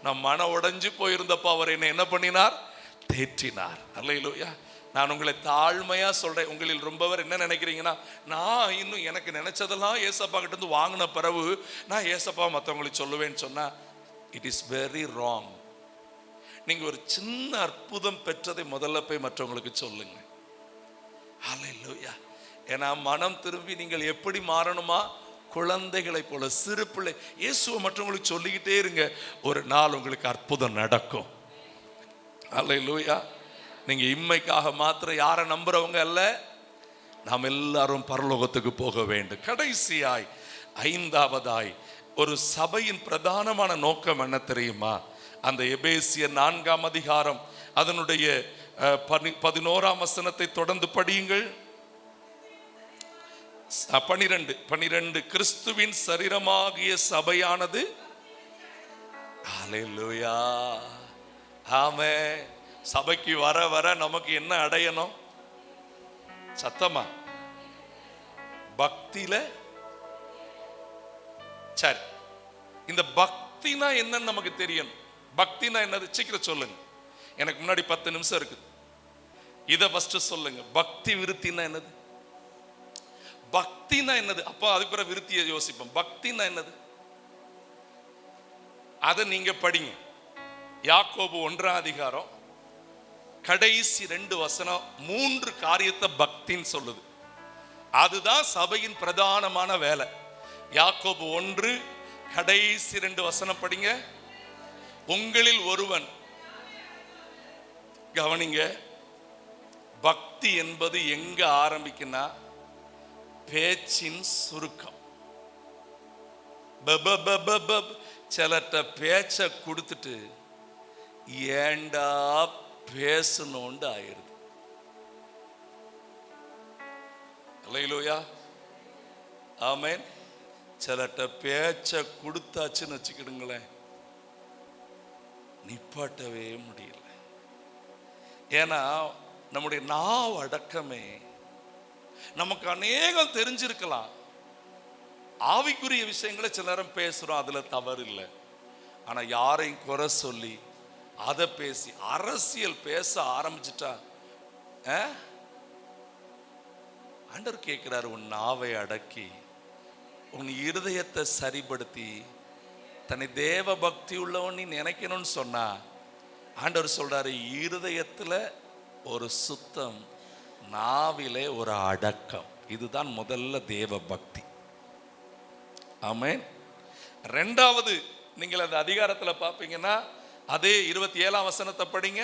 நான் மன உடைஞ்சு போயிருந்தப்ப அவர் என்ன பண்ணினார்? தேற்றினார். ஹல்லேலூயா. நான் உங்களை தாழ்மையா சொல்றேன். உங்களில் ரொம்பவர் என்ன நினைக்கிறீங்கன்னா, நான் இன்னும் எனக்கு நினைச்சதெல்லாம் ஏசப்பா கிட்ட இருந்து வாங்கின பிறகு நான் ஏசப்பா மற்றவங்களுக்கு சொல்லுவேன்னு சொன்னா, இட் இஸ் வெரி ராங். நீங்க ஒரு சின்ன அற்புதம் பெற்றதை முதல்ல போய் மற்றவங்களுக்கு சொல்லுங்க. ஹல்லேலூயா. ஏன்னா மனம் திரும்பி நீங்கள் எப்படி மாறணுமா? குழந்தைகளை போல, சிறு பிள்ளை. இயேசுவை மற்றவங்களுக்கு சொல்லிக்கிட்டே இருங்க, ஒரு நாள் உங்களுக்கு அற்புதம் நடக்கும். ஹல்லேலூயா. நீங்க இம்மைக்காக மாத்திரம் யாரை நம்புறவங்க அல்ல, நாம் எல்லாரும் பரலோகத்துக்கு போக வேண்டும். கடைசியாய், ஐந்தாவதாய், ஒரு சபையின் பிரதானமான நோக்கம் என்ன தெரியுமா? அந்த எபேசியர் 4ஆம் அதிகாரம் அதனுடைய 11ஆம் வசனத்தை தொடர்ந்து படியுங்கள். 12 கிறிஸ்துவின் சரீரமாகிய சபையானது, ஹல்லேலூயா, ஆமென். சபைக்கு வர வர நமக்கு என்ன அடையணும்? சத்தமா பக்தியில. சரி, இந்த பக்தினா என்னன்னு நமக்கு தெரியணும். பக்தினா என்னது? சீக்கிரம் சொல்லுங்க. எனக்கு முன்னாடி 10 நிமிஷம் இருக்கு. இத ஃபர்ஸ்ட் சொல்லுங்க. பக்தி விருத்தினா என்னது? பக்தினா என்னது? அப்போ அதுக்கு பிறகு விருத்தியை யோசிப்போம். பக்தினா என்னது? அதை நீங்க படிங்க. யாக்கோபு 1ஆம் அதிகாரம் கடைசி 2 வசனம் 3 காரியத்தை பக்தின்னு சொல்லுது. அதுதான் சபையின் பிரதானமான வேலை. யாக்கோபு 1 கடைசி 2 வசனம் படிங்க. உங்களில் ஒருவன், கவனிங்க, பக்தி என்பது எங்க ஆரம்பிக்குன்னா, பேச்சின் சுருக்கம். சிலட்ட பேச்ச கொடுத்துட்டு ஏண்டா பேசணும்னு ஆயிருது. அல்லேலூயா, ஆமென். சிலட்ட பேச்ச கொடுத்தாச்சுன்னு வச்சுக்கிடுங்களேன், நிப்பாட்டவே முடியல. ஏன்னா நம்முடைய நாவ் அடக்கமே. நமக்கு அநேகம் தெரிஞ்சிருக்கலாம், ஆவிக்குரிய விஷயங்களை சில நேரம் பேசுறோம், அதுல தவறு இல்லை. ஆனா யாரையும் குறை சொல்லி அதை பேசி அரசியல் பேச ஆரம்பிச்சுட்டா, ஆண்டவர் கேட்கிறாரு, உன் நாவை அடக்கி உன் இருதயத்தை சரிப்படுத்தி தன்னை தேவ பக்தி உள்ளவன் நீ நினைக்கணும்னு சொன்னா, ஆண்டவர் சொல்றாரு, இருதயத்துல ஒரு சுத்தம், நாவிலே ஒரு அடக்கம். இதுதான் முதல்ல தேவ பக்தி. ஆமென். 2வது, நீங்கள் அந்த அதிகாரத்துல பாப்பீங்கன்னா, அதே 27ஆம் வசனத்தை படிங்க.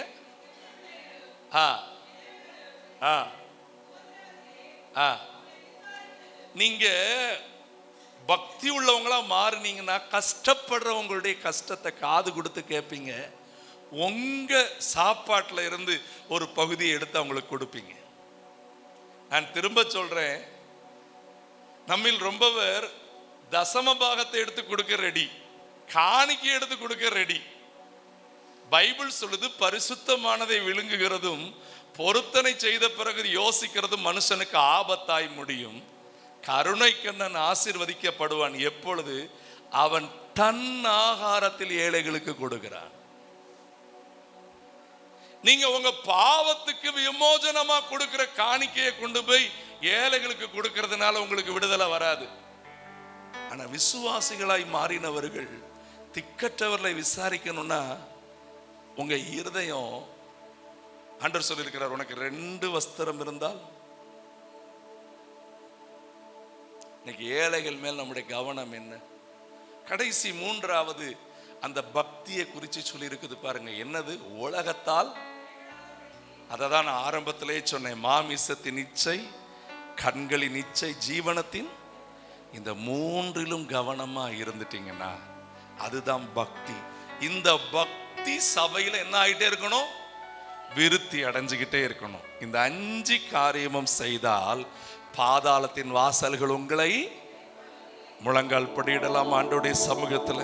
நீங்க பக்தி உள்ளவங்களா மாறுனீங்கன்னா, கஷ்டப்படுறவங்களுடைய கஷ்டத்தை காது கொடுத்து கேட்பீங்க. உங்க சாப்பாட்டுல இருந்து ஒரு பகுதியை எடுத்து அவங்களுக்கு கொடுப்பீங்க. நான் திரும்ப சொல்றேன், நம்மில் ரொம்ப பேர் தசம பாகத்தை எடுத்து கொடுக்க ரெடி, காணிக்கை எடுத்து கொடுக்க ரெடி. பைபிள் சொல்லுது, பரிசுத்தமானதை விழுங்குகிறதும் பொருத்தனை செய்த பிறகு யோசிக்கிறதும் மனுஷனுக்கு ஆபத்தாய் முடியும். கருணை கண்ணன் ஆசீர்வதிக்கப்படுவான் எப்பொழுது அவன் தன் ஆகாரத்தில் ஏழைகளுக்கு கொடுக்கிறான். நீங்க உங்க பாவத்துக்கு விமோசனமா கொடுக்கிற காணிக்கையை கொண்டு போய் ஏழைகளுக்கு கொடுக்கிறதுனால உங்களுக்கு விடுதலை வராது. ஆனா விசுவாசிகளாய் மாறினவர்கள் திக்கற்றவர்களை விசாரிக்கணும்னா, உங்க இருதயம், ஆண்டவர் சொல்லியிருக்கிறார், உனக்கு 2 வஸ்திரம் இருந்தால். இன்னைக்கு ஏழைகள் மேல் நம்முடைய கவனம் என்ன? கடைசி 3வது அந்த பக்தியை குறித்து சொல்லி இருக்குது பாருங்க. என்னது? உலகத்தால், அதை தான் நான் ஆரம்பத்திலே சொன்னேன், மாமிசத்தின் இச்சை, கண்களின் இச்சை, ஜீவனத்தின், இந்த 3லும் கவனமா இருந்துட்டீங்கன்னா அதுதான் பக்தி. இந்த பக்தி சபையில என்ன ஆகிட்டே இருக்கணும்? விருத்தி அடைஞ்சுக்கிட்டே இருக்கணும். இந்த 5 காரியமும் செய்தால் பாதாளத்தின் வாசல்கள் உங்களை முழங்கால் படியிடலாம் ஆண்டவருடைய சமூகத்தில்.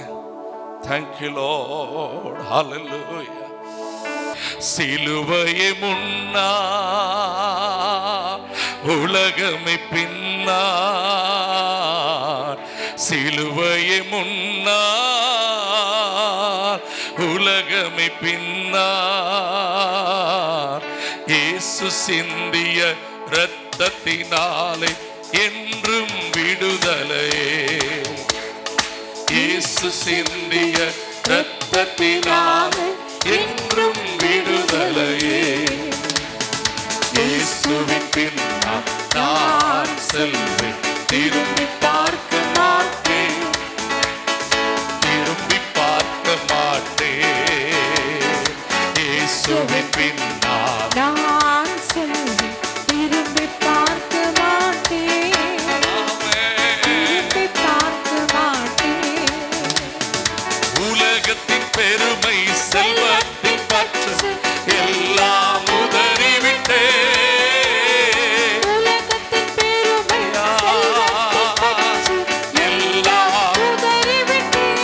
Thank you Lord, hallelujah. சிலுவையை முன்னா உலகமே பின்னார், சிலுவையை முன்னார். உலகமே பின்னார், இயேசு சிந்திய இரத்தத்தினாலே என்றும் விடுதலையே. இயேசு சிந்திய இரத்தத்தினாலே என்றும் விடுதலையே. இயேசுவின் பின்னால் நான் செல்வேன், திரும்பி பார்க்க மாட்டேன், திரும்பி பார்க்க மாட்டேன். இயேசுவின் பின்னால் நான் செல்வேன், திரும்பி பார்க்க மாட்டேன், திரும்பி பார்க்க மாட்டேன். உலகத்தின் பெருமை, செல்வத்தின் பற்று எல்லாம் உதறிவிட்டேன். உலகத்தின் பெருமை, செல்வத்தின் பற்று எல்லாம் உதறிவிட்டேன்.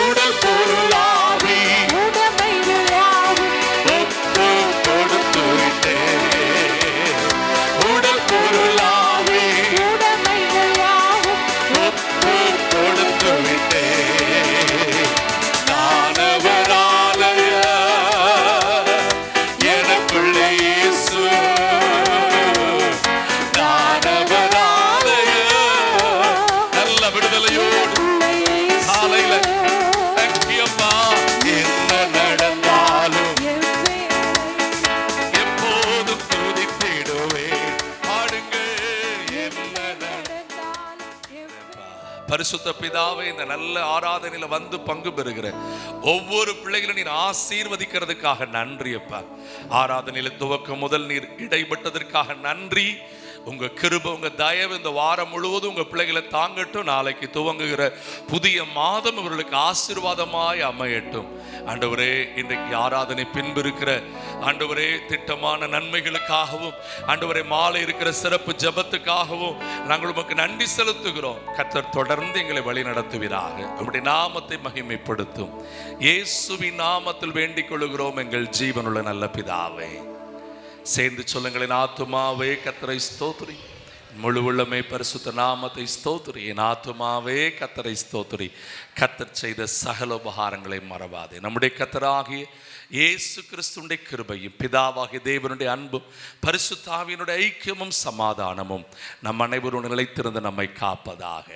உடல் பொருளாவி உடைமைகள் யாவும் ஒப்பு கொடுத்து விட்டேன். உடல் பொருளாவி உடைமைகள் யாவும் ஒப்பு கொடுத்து விட்டேன். நானவராலய எனக்குள்ளே இயேசு, நானவராலய நல்ல விடுதலையோடு காலையில தங்கியம்மா. என்ன நடந்தாலும் எப்போதும் துதித்திடுவேன். பாடுங்கள். என்ன பரிசுத்த பிதாவே, இந்த நல்ல ஆராதனையில வந்து பங்கு பெறுகிற ஒவ்வொரு பிள்ளைகளும் நீர் ஆசீர்வதிக்கிறதுக்காக நன்றி அப்பா. ஆராதனையில துவக்கம் முதல் நீர் இடைப்பட்டதற்காக நன்றி. உங்க கிருபை, உங்க தயவு இந்த வாரம் முழுவதும் உங்க பிள்ளைகளை தாங்கட்டும். நாளைக்கு துவங்குகிற புதிய மாதம் இவர்களுக்கு ஆசீர்வாதமாய் அமையட்டும். ஆண்டவரே, இன்றைக்கு ஆராதனை பின்பு இருக்கிற ஆண்டவரே திட்டமான நன்மைகளுக்காகவும், ஆண்டவரே மாலை இருக்கிற சிறப்பு ஜெபத்துக்காகவும் நாங்கள் உமக்கு நன்றி செலுத்துகிறோம். கர்த்தர் தொடர்ந்து எங்களை வழி நடத்துவீராக. உம்முடைய நாமத்தை மகிமைப்படுத்தும் இயேசுவின் நாமத்தில் வேண்டிக் கொள்கிறோம் எங்கள் ஜீவனுள்ள நல்ல பிதாவே. சேர்ந்து சொல்லுங்கள். என் ஆத்துமாவே கர்த்தரை ஸ்தோத்திரி, முழு உள்ளமே பரிசுத்த நாமத்தை ஸ்தோத்திரி. என் ஆத்துமாவே கர்த்தரை ஸ்தோத்திரி, கர்த்தர் செய்த சகல உபகாரங்களை மறவாதே. நம்முடைய கர்த்தராகிய இயேசு கிறிஸ்துவின் கிருபையும், பிதாவாகிய தேவனுடைய அன்பும், பரிசுத்த ஆவியினுடைய ஐக்கியமும் சமாதானமும் நம் அனைவரோடு நிலைத்திருந்து நம்மை காப்பதாக.